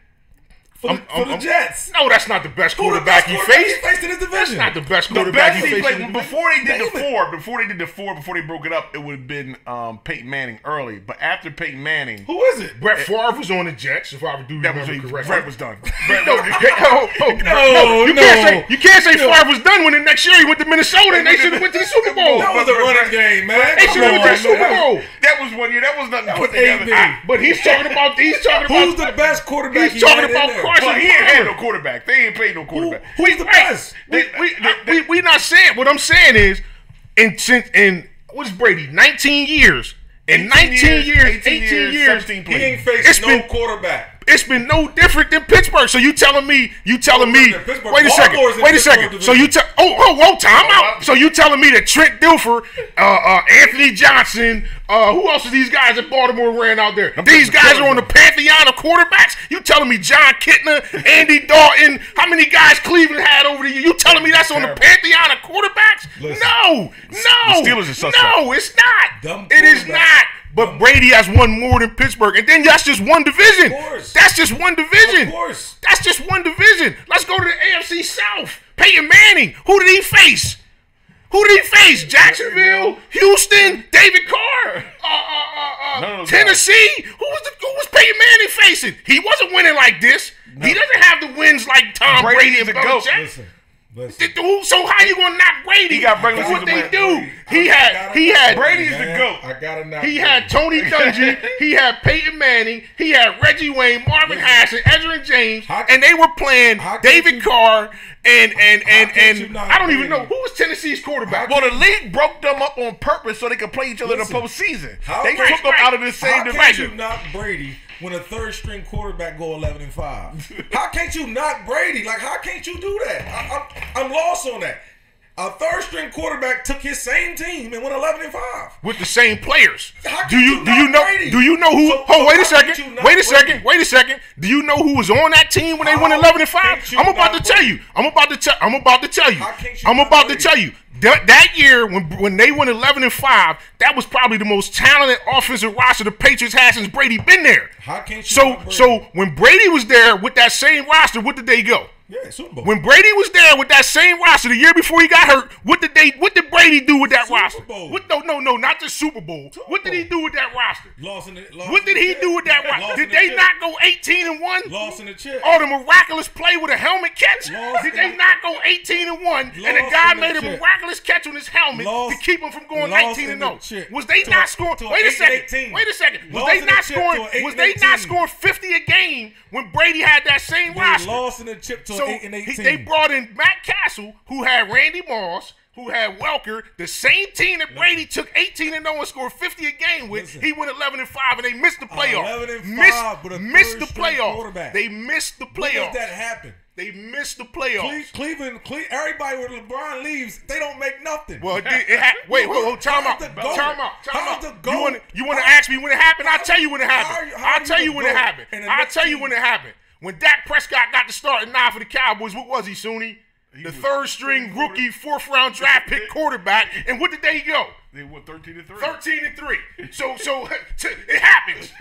for the Jets. No, that's not the best quarterback he faced. In his division. That's not the best quarterback he faced. Before they did the four, before they broke it up, it would have been Peyton Manning early. But after Peyton Manning, who is it? Brett Favre was on the Jets, if I do remember correctly. Brett was done. You can't say Favre was done when the next year he went to Minnesota and they should have went to the Super Bowl. That was a running game, man. They should have went to the Super Bowl. That was one year. That was nothing put together. But he's talking about. Who's the best quarterback? He's talking about Carson. Well, he ain't had no quarterback. They ain't paid no quarterback. Who's the best? We not saying. What I'm saying is, in what's Brady? 19 years. In 19 years, 18 years, he ain't faced no quarterback. It's been no different than Pittsburgh. So you telling me? Wait a second. So you time out. So you telling me that Trent Dilfer, Anthony Johnson, who else are these guys that Baltimore ran out there? These guys are on the pantheon of quarterbacks. You telling me John Kitna, Andy Dalton? How many guys Cleveland had over the year? You telling me that's on the pantheon of quarterbacks? No. The Steelers are suspect. No, it's not. It is not. But Brady has won more than Pittsburgh. And then that's just one division. Of course. That's just one division. Of course. That's just one division. Let's go to the AFC South. Peyton Manning. Who did he face? Jacksonville, Houston, David Carr, Tennessee. Who was Peyton Manning facing? He wasn't winning like this. No. He doesn't have the wins like Tom Brady and Belichick. Listen. So how you gonna knock Brady? He got Brady. What they do? He had Brady is the GOAT. I gotta knock. He had Tony Dungy. He had Peyton Manning. He had Reggie Wayne, Marvin Harrison, Ezra and James, and they were playing David Carr and I don't even know who was Tennessee's quarterback. Well, the league broke them up on purpose so they could play each other in the postseason. They took them out of the same division. How can't you knock Brady when a third string quarterback go 11-5? How can't you knock Brady? Like, how can't you do that? I'm lost on that. A third string quarterback took his same team and went 11-5 with the same players. Do you know who? Wait a second. Do you know who was on that team when they went 11-5? I'm about to tell you. That year when they went 11-5, that was probably the most talented offensive roster the Patriots had since Brady been there. How can't you? So when Brady was there with that same roster, what did they go? Yeah, Super Bowl. When Brady was there with that same roster the year before he got hurt, what did Brady do with that roster? No, not the Super Bowl. What did he do with that roster? What did he do with that roster? Did they not go 18-1? Lost in the chip. Oh, the miraculous play with a helmet catch? Did they not go 18-1 and the guy made a miraculous catch on his helmet to keep him from going 19-0? Was they not scoring? Wait a second. Was they not scoring 50 a game when Brady had that same roster? Lost in the chip to 8-18. They brought in Matt Castle, who had Randy Moss, who had Welker, the same team that Brady took 18-0 and scored 50 a game with. He went 11-5 and they missed the playoffs. Missed the playoffs. They missed the playoffs. When does that happen? They missed the playoffs. Cleveland, everybody when LeBron leaves, they don't make nothing. Well, wait, time out. You want to ask me when it happened? I'll tell you when it happened. I'll tell you when it happened. When Dak Prescott got the starting nine for the Cowboys, what was he, Sunni? The third string rookie, 4th round draft pick quarterback. And what did they go? They went 13-3. 13-3. So it happens.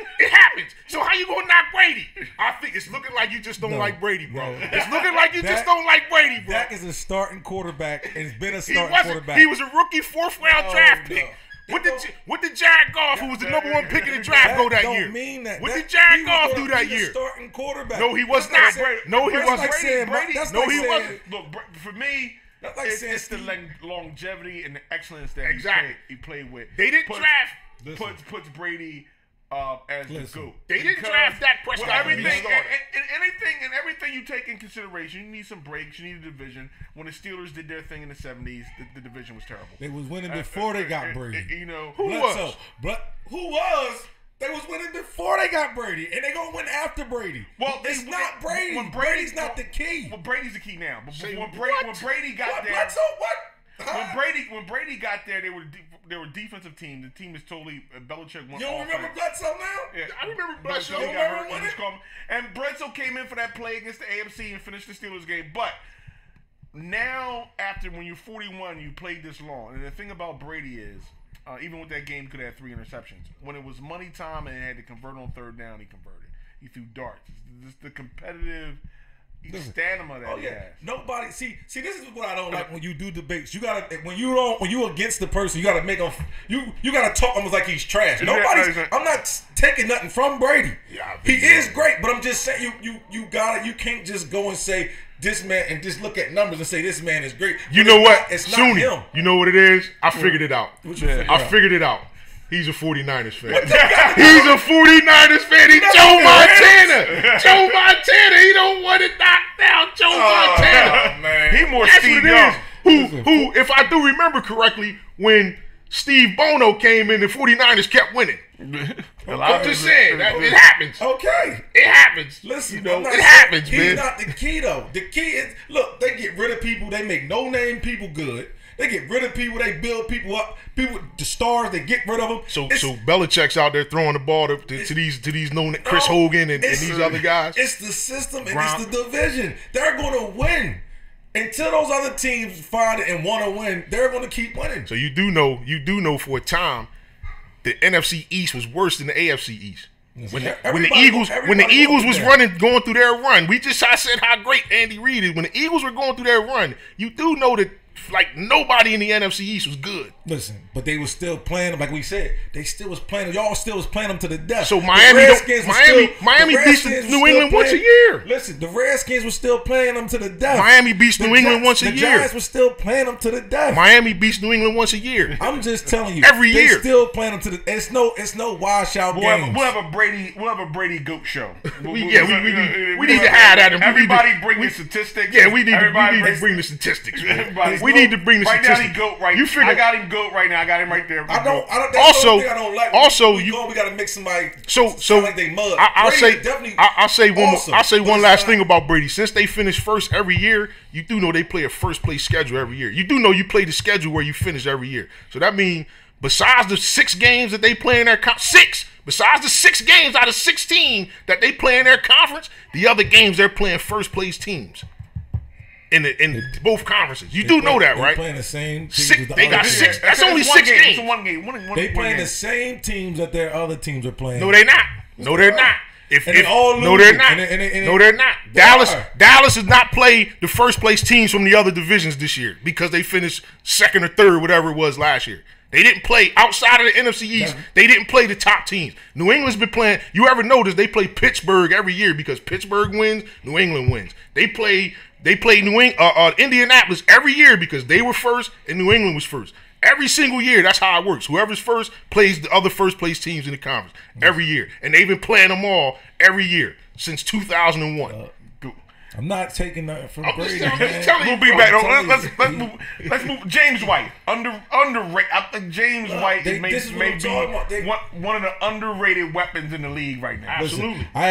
So how you gonna knock Brady? I think it's looking like you just don't like Brady, bro. It's looking like you just don't like Brady, bro. Dak is a starting quarterback and has been a starting quarterback. He was a rookie 4th round draft pick. What did Jared Goff, who was the number 1 pick in the draft, go that year? What did Jared Goff do that year? Starting quarterback. No, he was not. No, he wasn't. No, he wasn't. Look, for me, it's the longevity and the excellence that he played with. They didn't draft. Puts Brady as the GOAT. They didn't draft Dak Prescott. Everything you take in consideration, you need some breaks. You need a division. When the Steelers did their thing in the 70s, the division was terrible. They was winning before they got Brady. Who was? They was winning before they got Brady, and they gonna win after Brady. Well, it's not Brady. Brady's not the key. Well, Brady's the key now. But when Brady got there, when Brady got there, they were a defensive team. The team is totally Belichick. You don't remember Bledsoe now? Yeah, I remember Bledsoe. And Bledsoe came in for that play against the AFC and finished the Steelers game. But now, when you're 41, you played this long. And the thing about Brady is, even with that game, he could have 3 interceptions. When it was money time and he had to convert on 3rd down, he converted. He threw darts. It's the competitive stamina that he has. Nobody see. This is what I don't like when you do debates. You gotta when you against the person, you gotta make them. You gotta talk almost like he's trash. I'm not taking nothing from Brady. Yeah, he is great, but I'm just saying you can't just go and say this man and just look at numbers and say this man is great. You know what? It's not Sunni, him. You know what it is? I figured it out. I figured it out. He's a 49ers fan. He's a 49ers fan. He's Joe Montana. Joe Montana. He don't want it knocked down. Joe Montana. Man. He more That's Steve what it Young. is. Who, if I do remember correctly, when Steve Bono came in, the 49ers kept winning. I'm just saying. It happens. Okay. It happens. Listen, it happens, man. He's not the key, though. The key is, look, they get rid of people. They make no-name people good. They get rid of people. They build people up. People, the stars, they get rid of them. So Belichick's out there throwing the ball to these known Chris Hogan and these other guys. It's the system and it's the division. They're going to win. Until those other teams find it and want to win, they're going to keep winning. So you do know for a time the NFC East was worse than the AFC East. When the Eagles was going through their run, I said how great Andy Reid is. When the Eagles were going through their run, you do know that like nobody in the NFC East was good. Listen, but they was still playing them, like we said. They still was playing. Y'all still was playing them to the death. So Miami beats New England once a year. Listen, the Redskins were still playing them to the death. Miami beats New England once a year. The Giants were still playing them to the death. Miami beats New England once a year. I'm just telling you, every year they still playing them to the. It's no washout games. We'll have a Brady goat show. We need to have that. Everybody bring the statistics. Yeah, we need to bring the statistics. We need to bring the statistics. Right now, he goat right. I got him goat right now. I got him right there. I don't. Also, I don't like. We got to make somebody. So like they mud. I'll say one last thing about Brady. Since they finish first every year, you do know they play a first place schedule every year. You do know you play the schedule where you finish every year. So that means besides the 6 games that they play in their besides the 6 games out of 16 that they play in their conference, the other games they're playing first place teams. In both conferences. You do know that, right? They're playing the same teams. They got 6. That's only 6 games. It's one game. They playing the same teams that their other teams are playing. No, they're not. No, they're not. No, they're not. No, they're not. Dallas has not played the first place teams from the other divisions this year because they finished 2nd or 3rd, whatever it was last year. They didn't play outside of the NFC East. They didn't play the top teams. New England's been playing. You ever notice they play Pittsburgh every year because Pittsburgh wins, New England wins. They play Indianapolis every year because they were first and New England was first. Every single year, that's how it works. Whoever's first plays the other first place teams in the conference every year, and they've been playing them all every year since 2001. I'm not taking nothing from Brady. We'll be back. Let's move. James White, underrated. I think James White is maybe one of the underrated weapons in the league right now. Listen, absolutely. I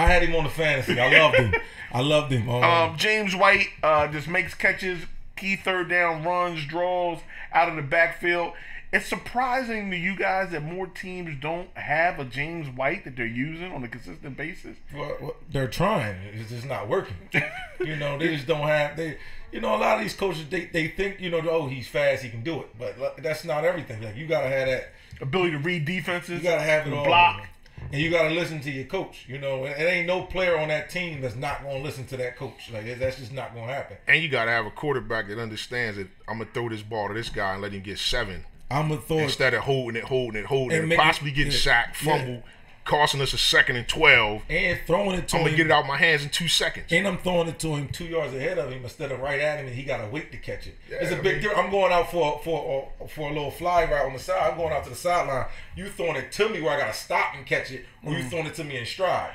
had him on the fantasy. I loved him. James White just makes catches, key 3rd down runs, draws out of the backfield. It's surprising to you guys that more teams don't have a James White that they're using on a consistent basis. Well, they're trying. It's just not working. They just don't have. A lot of these coaches they think he's fast, he can do it, but that's not everything. Like you gotta have that ability to read defenses. You gotta have it all. Block. And you gotta listen to your coach. It ain't no player on that team that's not gonna listen to that coach. Like that's just not gonna happen. And you gotta have a quarterback that understands that I'm gonna throw this ball to this guy and let him get 7. I'm gonna throw instead of holding it, and possibly getting sacked, fumble, costing us a 2nd and 12, and throwing it to him. I'm gonna get it out of my hands in 2 seconds. And I'm throwing it to him 2 yards ahead of him instead of right at him, and he gotta wait to catch it. It's a big difference. I'm going out for a little fly route on the side. I'm going out to the sideline. You throwing it to me where I gotta stop and catch it, or you throwing it to me in stride.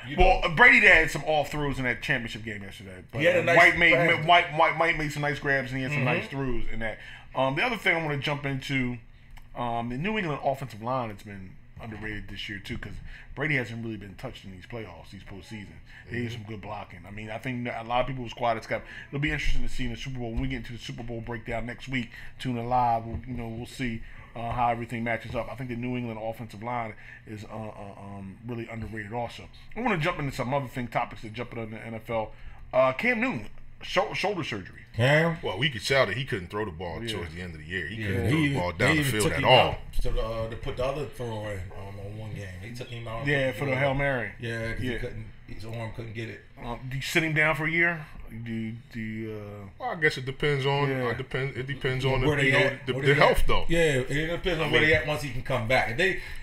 Brady had some all throws in that championship game yesterday. But he had a nice White made some nice grabs and he had some nice throws in that. The other thing I want to jump into. The New England offensive line has been underrated this year too because Brady hasn't really been touched in these playoffs, these postseason. They need some good blocking. I mean, I think a lot of people was quiet. It'll be interesting to see in the Super Bowl when we get into the Super Bowl breakdown next week. Tune in live. We'll see how everything matches up. I think the New England offensive line is really underrated. Also, I want to jump into some other topics that jump into the NFL. Cam Newton. Shoulder surgery. Cam? Well, we could tell that he couldn't throw the ball towards the end of the year. He couldn't throw the ball down the field at all. To put the other throw in on one game. They took him out. Yeah, for the Hail Mary. Yeah, because his arm couldn't get it. Do you sit him down for a year? Well, I guess it depends on. It depends on the health at. Though. Yeah, it depends on where they at once he can come back.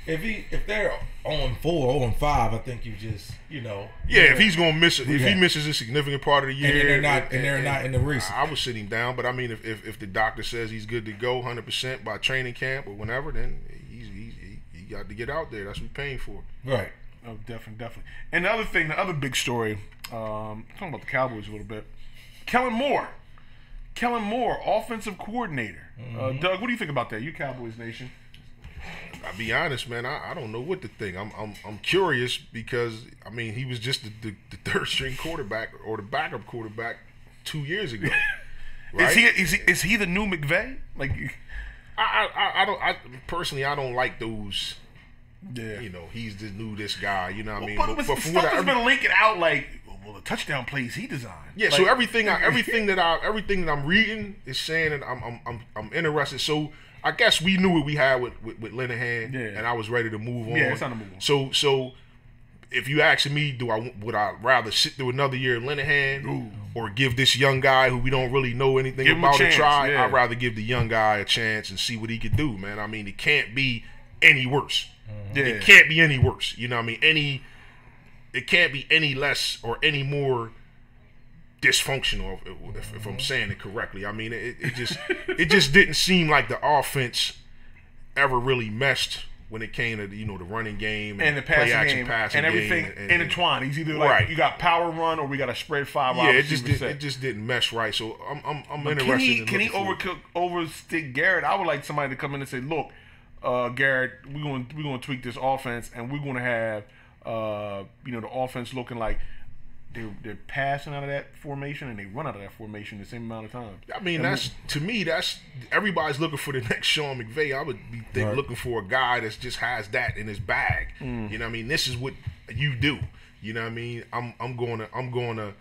If they're on 4, on 5, I think you just Yeah, if he's gonna miss it, if he misses a significant part of the year, and they're not in the race, I would sit him down. But I mean, if the doctor says he's good to go 100% by training camp or whenever, then he got to get out there. That's what we're paying for. Right. Oh, definitely. And the other big story, talking about the Cowboys a little bit, Kellen Moore, offensive coordinator. Doug, what do you think about that? You Cowboys Nation. I'll be honest, man. I don't know what to think. I'm curious because I mean he was just the third string quarterback or the backup quarterback 2 years ago. Right? Is he the new McVay? Like, I personally don't like those. Yeah, he's the new this guy. You know what I mean? But stuff has been linking out like, well, the touchdown plays he designed. Yeah, like, so everything that I'm reading is saying that I'm interested. So I guess we knew what we had with Linehan, and I was ready to move on. Yeah, it's time to move on. So if you ask me, would I rather sit through another year of Linehan or give this young guy who we don't really know anything about a try? Yeah. I'd rather give the young guy a chance and see what he could do, man. I mean, it can't be any worse. Yeah. It can't be any worse. You know what I mean? It can't be any less or any more dysfunctional, if I'm saying it correctly. I mean, it just didn't seem like the offense ever really meshed when it came to the running game and the passing game and everything intertwined. He's either like you got power run or we got a spread 5. Yeah, it just didn't mesh right. So I'm interested. Can he overstick Garrett? I would like somebody to come in and say, look, Garrett, we're going to tweak this offense, and we're going to have the offense looking like they're passing out of that formation and they run out of that formation the same amount of time. I mean, that's everybody's looking for the next Sean McVay. I would be looking for a guy that just has that in his bag. You know what I mean? This is what you do. You know what I mean? I'm going to I'm gonna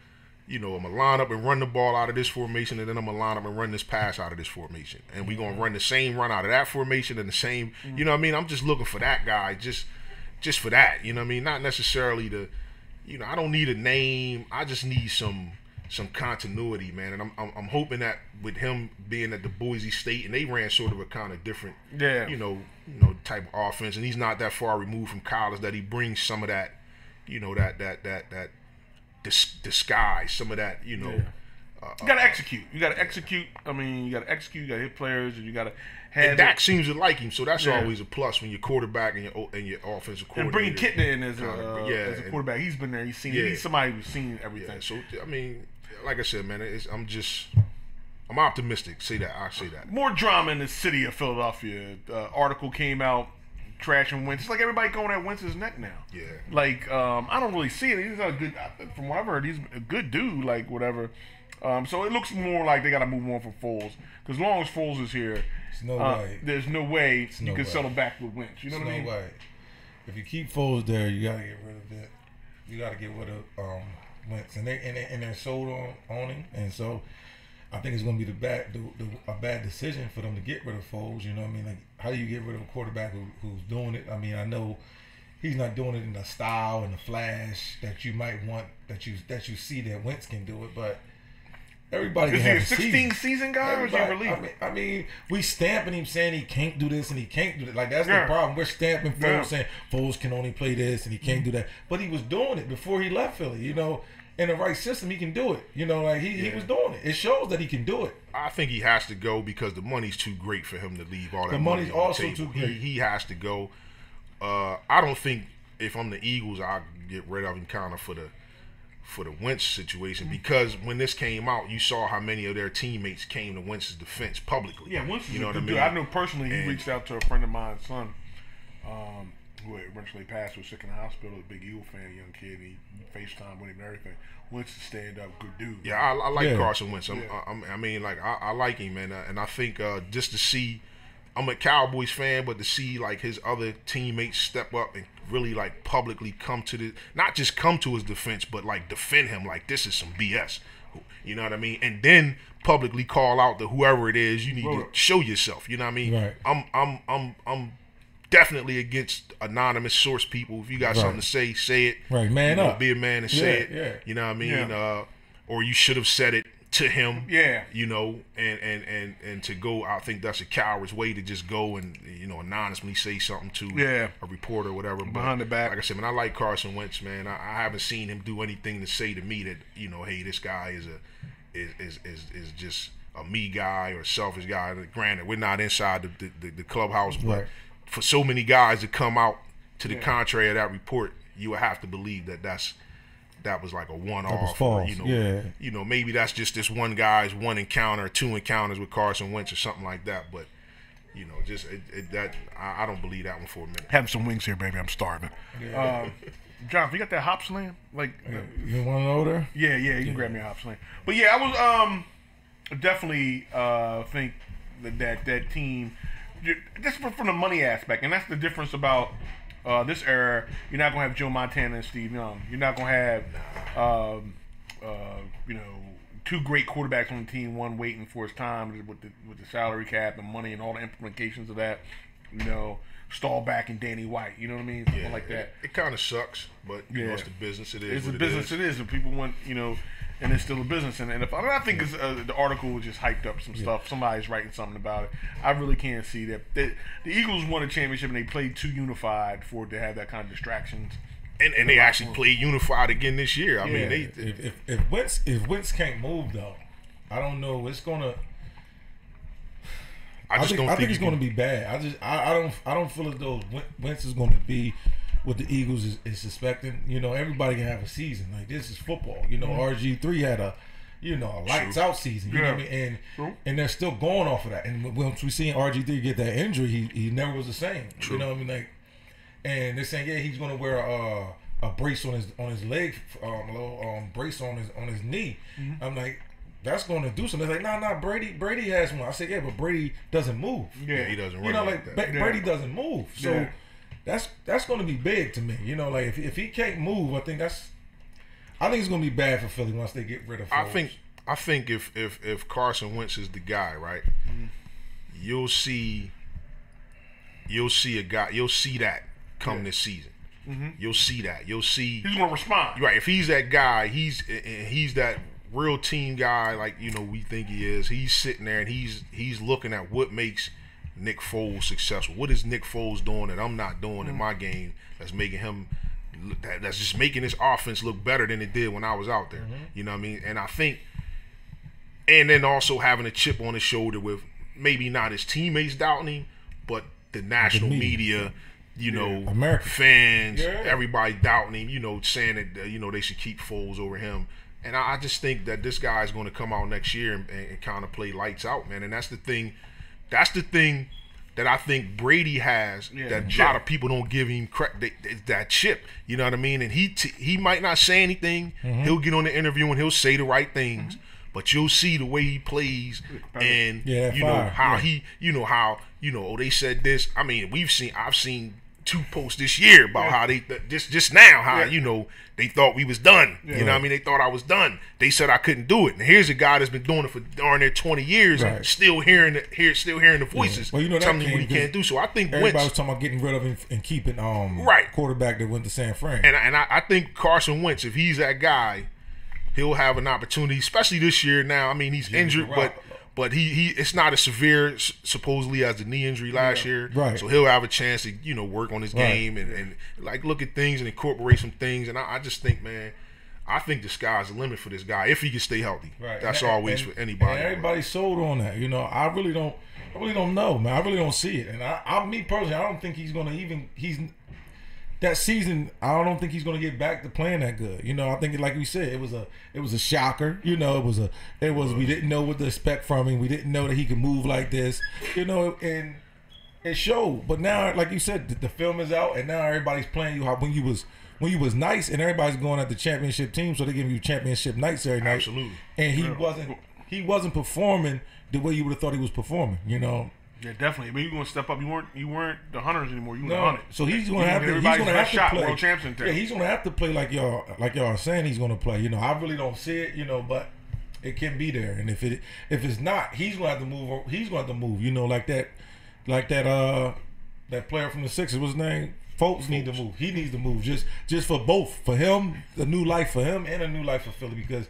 line up and run the ball out of this formation, and then I'm gonna line up and run this pass out of this formation, and we're gonna run the same run out of that formation and the same. You know what I mean? I'm just looking for that guy, just for that. You know what I mean? Not necessarily to. I don't need a name. I just need some continuity, man. And I'm hoping that with him being at the Boise State, and they ran sort of a kind of different, type of offense, and he's not that far removed from college, that he brings some of that, that disguise, some of that, You gotta execute. You gotta execute. I mean, you gotta execute. You gotta hit players, and you gotta. And Dak seems to like him, so that's always a plus when your quarterback and your offensive coordinator. And bringing Kitna in as a quarterback, he's been there. He's seen. He's somebody who's seen everything. Yeah, so I mean, like I said, man, I'm optimistic. Say that. I say that. More drama in the city of Philadelphia. Article came out trashing Wentz. It's like everybody going at Wentz's neck now. Yeah. Like I don't really see it. He's not a good. From what I've heard, he's a good dude. Like whatever. So it looks more like they got to move on from Foles, because as long as Foles is here. There's no way you can settle back with Wentz. You know what I mean? No way. If you keep Foles there, you gotta get rid of that. You gotta get rid of Wentz, and they're sold on him, and so I think it's gonna be a bad decision for them to get rid of Foles. You know what I mean? Like, how do you get rid of a quarterback who's doing it? I mean, I know he's not doing it in the style and the flash that you might want, that you see that Wentz can do it, but. Everybody is he a 16 season guy or is he a reliever? I mean, we stamping him saying he can't do this and he can't do that. Like, that's the problem. We're stamping Foles saying Foles can only play this and he can't do that. But he was doing it before he left Philly. In the right system, he can do it. Like he was doing it. It shows that he can do it. I think he has to go because the money's too great for him to leave all that money. The money's also too great. He has to go. I don't think if I'm the Eagles, I'll get rid of him kind of for the Wentz situation, because when this came out, you saw how many of their teammates came to Wentz's defense publicly. Yeah, Wentz is a good dude. I know personally he reached out to a friend of mine's son, who eventually passed, was sick in the hospital, a big Eagle fan, young kid. He FaceTime with him and everything. Wentz is stand-up, good dude. Yeah, I like Carson Wentz. I like him, man. And I think just to see, I'm a Cowboys fan, but to see like his other teammates step up and really like publicly not just come to his defense, but like defend him like this is some BS. You know what I mean? And then publicly call out to whoever it is, you need to show yourself. You know what I mean? Right. I'm definitely against anonymous source people. If you got something to say it. Right, man up. Be a man and say it. Yeah. You know what I mean? Or you should have said it to him. Yeah. You know, and to go, I think that's a coward's way to just go and, anonymously say something to a reporter or whatever. Behind the back. Like I said, man, I like Carson Wentz, man. I haven't seen him do anything to say to me that, hey, this guy is just a me guy or a selfish guy. Granted, we're not inside the clubhouse, but for so many guys to come out to the contrary of that report, you would have to believe that was like a one-off. Or, maybe that's just this one guy's one encounter, two encounters with Carson Wentz or something like that. But I don't believe that one for a minute. Having some wings here, baby. I'm starving. Yeah. John, you got that hop slam? Like, you want an order? Yeah. You can grab me a hop slam. But yeah, I was definitely think that team, just from the money aspect, and that's the difference about this era. You're not gonna have Joe Montana and Steve Young. You're not gonna have two great quarterbacks on the team. One waiting for his time with the salary cap and money and all the implications of that. Stallback and Danny White. You know what I mean? Something like that. It kind of sucks, but it's the business. It is. It's a business. It is, and people want and it's still a business. And if I think the article was just hyped up some stuff. Somebody's writing something about it. I really can't see that. The Eagles won a championship and they played too unified for it to have that kind of distractions. And they actually played unified again this year. I mean, if Wentz can't move though, I don't know. It's gonna. I think it's going to be bad. I don't feel as though Wentz is going to be what the Eagles is suspecting. Everybody can have a season. Like, this is football. RG3 had a lights out season. You know what I mean? And they're still going off of that. And once we seen RG3 get that injury, he never was the same. True. You know what I mean? Like, and they're saying he's going to wear a brace on his leg, a little brace on his knee. Mm-hmm. I'm like, that's going to do something. They're like, nah, Brady has one. I said, yeah, but Brady doesn't move. Yeah, he doesn't run like that. Brady doesn't move. So that's going to be big to me. Like if he can't move, I think it's going to be bad for Philly once they get rid of Foles. I think if Carson Wentz is the guy, right? Mm-hmm. You'll see that come this season. Mm-hmm. You'll see that. You'll see he's going to respond. Right. If he's that guy, he's that real team guy, like we think he is. He's sitting there and he's looking at what makes Nick Foles successful. What is Nick Foles doing that I'm not doing in my game? That's making him. That's just making this offense look better than it did when I was out there. Mm-hmm. You know what I mean? And I think, and then also having a chip on his shoulder with maybe not his teammates doubting him, but the national media. American fans, everybody doubting him. Saying that they should keep Foles over him. And I just think that this guy is going to come out next year and kind of play lights out, man. And that's the thing. That's the thing that I think Brady has that a lot of people don't give him credit. That chip, you know what I mean? And he might not say anything. Mm-hmm. He'll get on the interview and he'll say the right things. Mm-hmm. But you'll see the way he plays, and they said this. I mean, I've seen 2 posts this year about how they just now they thought we was done. You know what I mean? They thought I was done. They said I couldn't do it. And here's a guy that's been doing it for darn near 20 years, still hearing the voices. Well, telling me what he can't do. So I think everybody was talking about getting rid of him and keeping quarterback that went to San Fran. And I think Carson Wentz, if he's that guy, he'll have an opportunity, especially this year. Now, I mean, he's injured, but he it's not as severe supposedly as the knee injury last year. Right. So he'll have a chance to work on his game and like look at things and incorporate some things. And I just think, man, I think the sky's the limit for this guy if he can stay healthy. Right. That's always for anybody. And everybody's sold on that. I really don't know, man. I really don't see it. And me personally, I don't think he's gonna that season, I don't think he's going to get back to playing that good. I think, like we said, it was a shocker. We didn't know what to expect from him. We didn't know that he could move like this. And it showed. But now, like you said, the film is out, and now everybody's playing you how when you was nice, and everybody's going at the championship team, so they give you championship nights every night. Absolutely. And he wasn't performing the way you would have thought he was performing. Yeah, definitely. But you're gonna step up. You weren't the Hunters anymore. You were the Hunters. So he's gonna have to. He's gonna have to play. World champs. Yeah, he's gonna have to play like y'all are saying he's gonna play. I really don't see it. But it can be there. And if it's not, he's gonna have to move. He's gonna have to move. Like that that player from the Sixers, what's his name? Folks need to move. He needs to move just for both, for him, a new life for him, and a new life for Philly. Because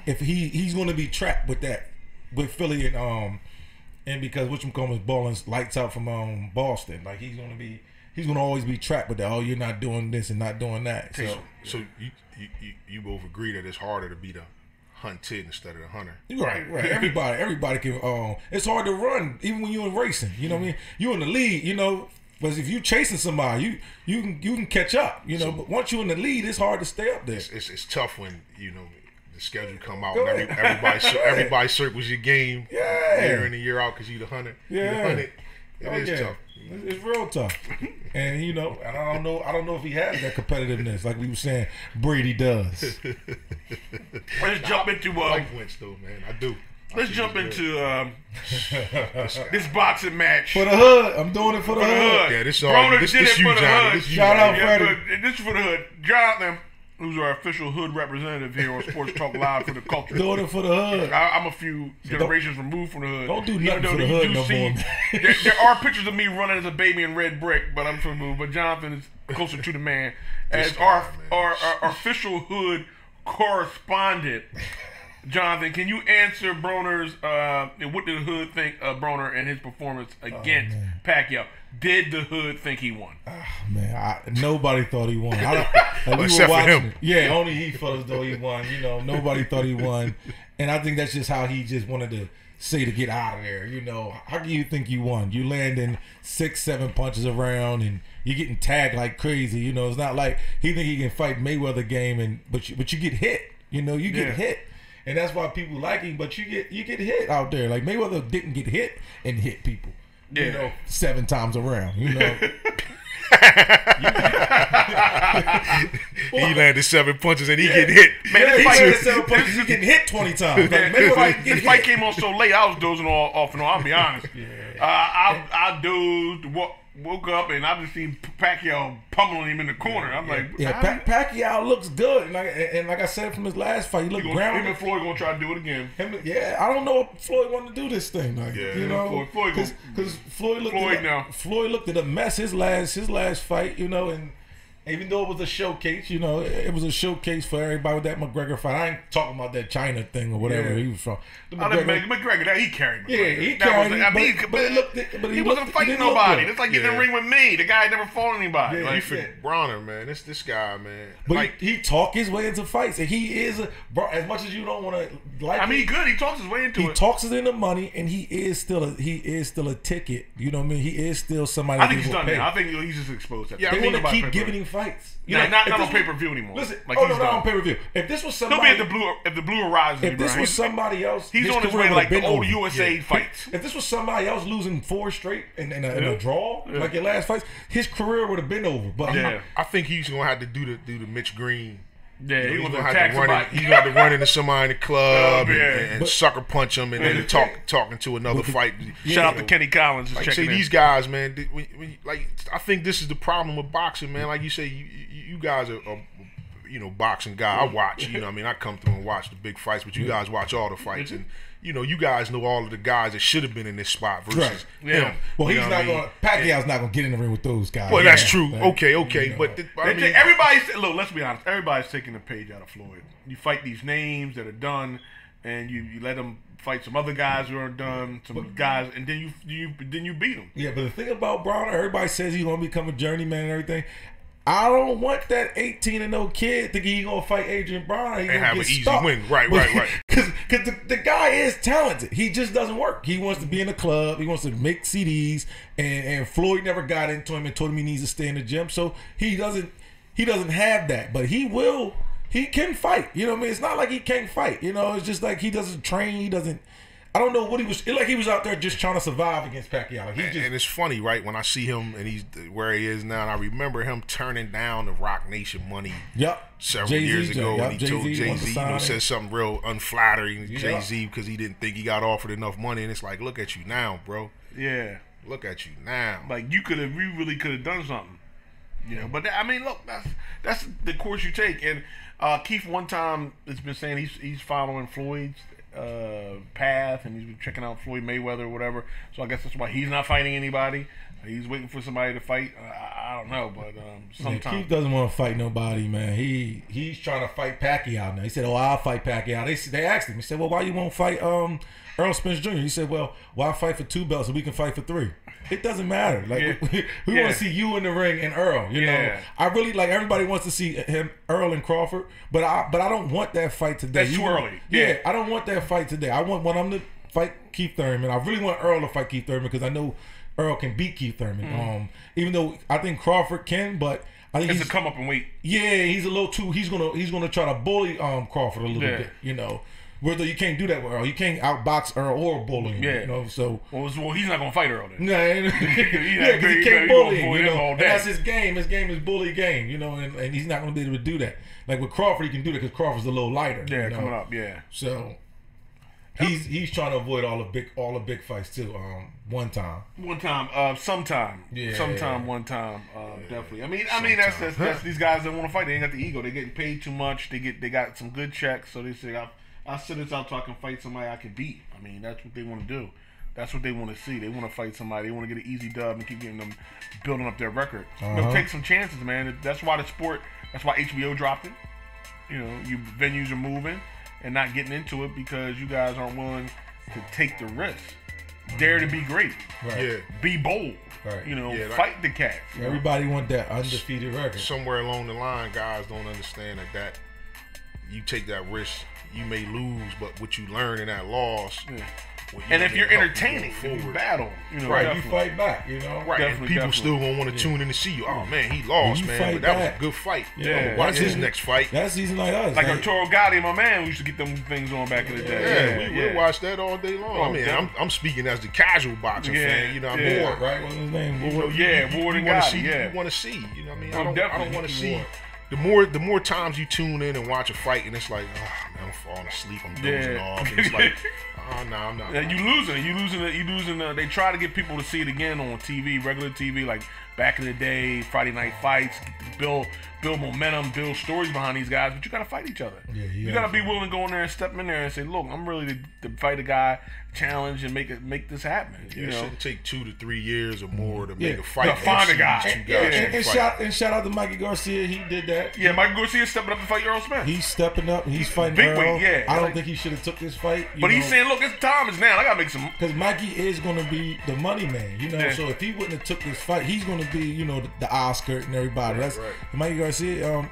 if he's going to be trapped with that, with Philly and because whatchamacallit is balling lights out from Boston, like he's gonna always be trapped with that. Oh, you're not doing this and not doing that. So you both agree that it's harder to be the hunted instead of the hunter. Right. Everybody can. It's hard to run even when you're in racing. You know what I mean? You in the lead. You know. But if you chasing somebody, you can catch up, you know. But once you're in the lead, it's hard to stay up there. It's tough when the schedule come out and everybody circles your game year in and year out because you the hunter. Yeah, it is tough. It's real tough. And and I don't know if he has that competitiveness like we were saying Brady does. Let's jump into I like Wentz though, man. I do. Let's jump into this boxing match. For the hood. I'm doing it for the hood. Yeah, this you, Johnny. Shout out, Freddie. This is for the hood. Jonathan, who's our official hood representative here on Sports Talk Live for the culture. Doing it for the hood. I'm a few generations removed from the hood. Don't do nothing for the hood no more. There are pictures of me running as a baby in red brick, but I'm removed. But Jonathan is closer to the man. As our official hood correspondent, Jonathan, can you answer Broner's, what did the hood think of Broner and his performance against Pacquiao? Did the hood think he won? Nobody thought he won. Except for him. Yeah, only he felt as though he won. Nobody thought he won. And I think that's just how he just wanted to say to get out of there. How can you think you won? You landing 6-7 punches around and you're getting tagged like crazy. It's not like he think he can fight Mayweather game, but you get hit. You get hit. And that's why people like him, but you get hit out there. Like Mayweather didn't get hit and hit people. 7 times around. He landed 7 punches and he get hit. Man, he landed 7 punches. He getting hit 20 times. Like, this fight came on so late. I was dozing off and on. I'll be honest. I dozed. Woke up and I just seen Pacquiao pummeling him in the corner. I'm like, Pacquiao looks good, and like I said from his last fight, he looked grounded. Him and Floyd gonna try to do it again. I don't know if Floyd wanted to do this thing. Because Floyd looked at a mess his last fight, and even though it was a showcase, it was a showcase for everybody with that McGregor fight. I ain't talking about that China thing or whatever he was from. McGregor, he carried McGregor. Yeah, he carried him. But he wasn't fighting nobody. It's like getting in the ring with me. The guy never fought anybody. Yeah, Bronner, man. This guy, man. But he talked his way into fights. And he is, as much as you don't want to like he good. He talks his way into it. He talks into money, and he is still a ticket. You know what I mean? He is still somebody. I think he's done that. I think he's just exposed. They want to keep giving him fights. Not on pay-per-view anymore. Listen, not on pay-per-view. If this was somebody, he'll be at the Blue Horizon. If this was somebody else, he's on his way like the old USA fights. If this was somebody else losing 4 straight in a draw, like your last fights, his career would have been over. But I think he's gonna have to do the Mitch Green. Yeah, he's gonna have to run. He's gonna have to run into somebody in the club and sucker punch him, and then talking to another fight. Shout out to Kenny Collins. Like say these guys, man. I think this is the problem with boxing, man. Like you say, you guys are boxing guy. I watch. I come through and watch the big fights, but you guys watch all the fights, and you guys know all of the guys that should have been in this spot versus him. Well, he's not going. Pacquiao's not going to get in the ring with those guys. Well, that's true. Okay, but everybody's look. Let's be honest. Everybody's taking a page out of Floyd. You fight these names that are done, and you let them fight some other guys who are done, guys, and then you beat them. Yeah, but the thing about Brown, everybody says he's going to become a journeyman and everything. I don't want that 18-0 kid thinking he's going to fight Adrian Brown. And have an easy win. Right. Because the guy is talented. He just doesn't work. He wants to be in the club. He wants to make CDs. And Floyd never got into him and told him he needs to stay in the gym. So he doesn't have that. But he will. He can fight. You know what I mean? It's not like he can't fight. It's just like he doesn't train. He doesn't. I don't know what he was. Like he was out there just trying to survive against Pacquiao. And it's funny, right? When I see him and he's where he is now, and I remember him turning down the Rock Nation money. Several years ago, and he told Jay-Z, said something real unflattering to Jay-Z because he didn't think he got offered enough money. And it's like, look at you now, bro. Yeah. Look at you now. Like we really could have done something. But look, that's the course you take. And Keith one time has been saying he's following Floyd's path, and he's been checking out Floyd Mayweather or whatever. So I guess that's why he's not fighting anybody. He's waiting for somebody to fight. I don't know, but sometimes Keith doesn't want to fight nobody, man. He's trying to fight Pacquiao now. He said, "Oh, I'll fight Pacquiao." They asked him. He said, "Well, why you won't fight Earl Spence Jr.?" He said, "Well, why fight for 2 belts so we can fight for 3?" It doesn't matter. Like we want to see you in the ring and Earl. You know, I really like everybody wants to see him, Earl and Crawford, but I don't want that fight today. That's too early. Yeah, I don't want that fight today. I want him to fight Keith Thurman. I really want Earl to fight Keith Thurman because I know Earl can beat Keith Thurman. Even though I think Crawford can, but I think he's a come up and wait. Yeah, he's a little too. He's gonna try to bully Crawford a little bit. You know. Whether you can't do that with Earl, you can't outbox Earl or bully him. You know, so well, he's not gonna fight Earl then. Nah, because he can't bully him. You know, and that's his game. His game is bully game. You know, and he's not gonna be able to do that. Like with Crawford, he can do that because Crawford's a little lighter. Yeah, you know? coming up. Yeah. So he's trying to avoid all the big fights too. One time. Sometime. Yeah. Sometime. One time. Definitely. I mean, that's these guys that want to fight. They ain't got the ego. They getting paid too much. They got some good checks, so they say I'll sit this out so I can fight somebody I can beat. I mean, that's what they want to do. That's what they want to see. They want to fight somebody. They want to get an easy dub and keep getting them building up their record. They'll take some chances, man. That's why that's why HBO dropped it. You know, venues are moving and not getting into it because you guys aren't willing to take the risk. Dare to be great. Right. Yeah. Be bold. Right. You know, fight the cats. Everybody want that undefeated record. Somewhere along the line, guys don't understand that you take that risk, you may lose, but what you learn in that loss. Yeah. And if you're entertaining, you battle, you know, right? You fight back, you know, right? And people still gonna want to tune in to see you. Oh man, he lost, man, but that was a good fight. Yeah, watch his next fight. That's season like us, like Arturo Gotti, my man. We used to get them things on back in the day. Yeah, we watch that all day long. I mean, I'm speaking as the casual boxing fan. You know, I'm Ward, right? What's his name? Ward and Gotti. You want to see. You know what I mean? I don't want to see. The more times you tune in and watch a fight, and it's like, oh man, I'm falling asleep, I'm dozing off. And it's like, oh no, I'm not. Yeah, you losing. They try to get people to see it again on TV, regular TV, like back in the day, Friday Night Fights, build momentum, build stories behind these guys. But you gotta fight each other. Yeah, you gotta be willing to go in there and step in there and say, look, I'm really to fight a guy, challenge and make this happen. You know, it shouldn't take 2 to 3 years or more to make a fight. Find a guy. And shout out to Mikey Garcia. He did that. Yeah, Mikey Garcia stepping up to fight Earl Spence. He's stepping up. He's fighting big Earl. weight. Yeah, I don't think he should have took this fight. But he's saying, look, it's time is now. I gotta make some. Because Mikey is going to be the money man. You know, so if he wouldn't have took this fight, he's going to be, you know, the Oscar and everybody. That's Mikey Garcia.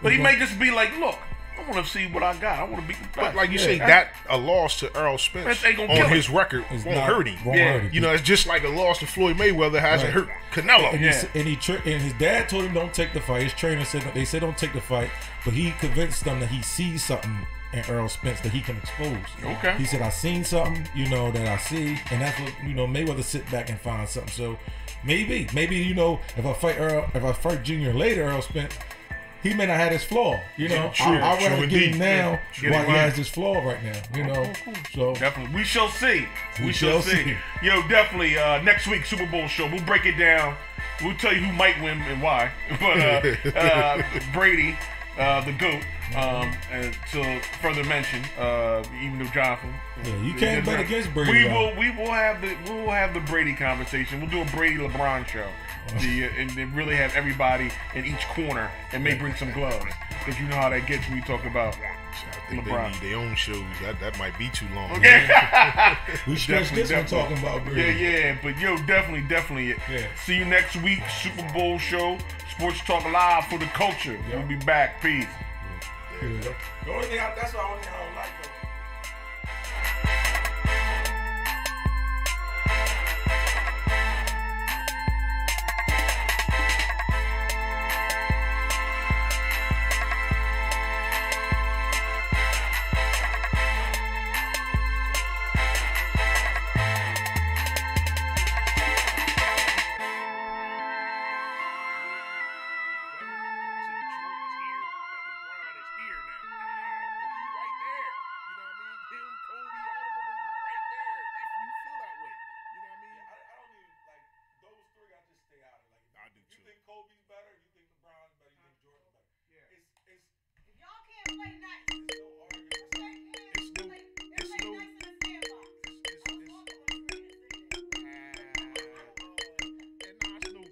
But he may just be like, look, I want to see what I got. I want to beat the best. But like you say, that a loss to Earl Spence on his record won't hurt him. You know, it's just like a loss to Floyd Mayweather hasn't hurt Canelo. And his dad told him don't take the fight. His trainer said don't take the fight, but he convinced them that he sees something in Earl Spence that he can expose. Okay. He said I seen something, you know, that I see, and that's what, you know, Mayweather sit back and find something. So maybe you know, if I fight Junior later, Earl Spence, he may not have his flaw, you know. I'd rather get him now while he has his flaw right now, you know. So definitely, we shall see. We shall see. Yo, definitely. Next week, Super Bowl show, we'll break it down. We'll tell you who might win and why. But Brady, the GOAT, and to further mention, even though Jonathan. Yeah, you can't bet against Brady. We will have the Brady conversation. We'll do a Brady LeBron show. And really have everybody in each corner and may bring some gloves because you know how that gets when you talk about I think LeBron. They need their own shows. That might be too long. Okay. We stretched this one talking about Brady. Yeah, but yo, definitely. Yeah. See you next week, Super Bowl show, Sports Talk Live for the culture. We'll be back. Peace. The only thing that's the only thing I don't like though. Kobe's better, you think LeBron's better, you think Jordan's better. Yeah. It's if y'all can't play nice, there's no argument. It's no nice in a sandbox. And no, it's no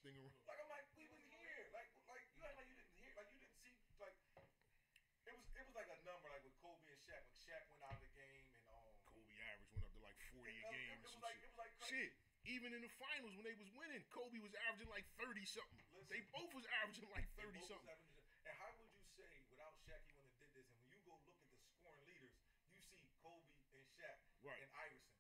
thing around. Like I'm like, we was here. Like you act like you didn't hear. Like you didn't see. Like it was like a number like with Kobe and Shaq when Shaq went out of the game and Kobe average went up to like 40 a game. It was like crazy. Shit. Even in the finals when they was winning, Kobe was averaging like 30 something. They both was averaging like 30 something. And how would you say without Shaq he wouldn't have did this? And when you go look at the scoring leaders, you see Kobe and Shaq and Iverson.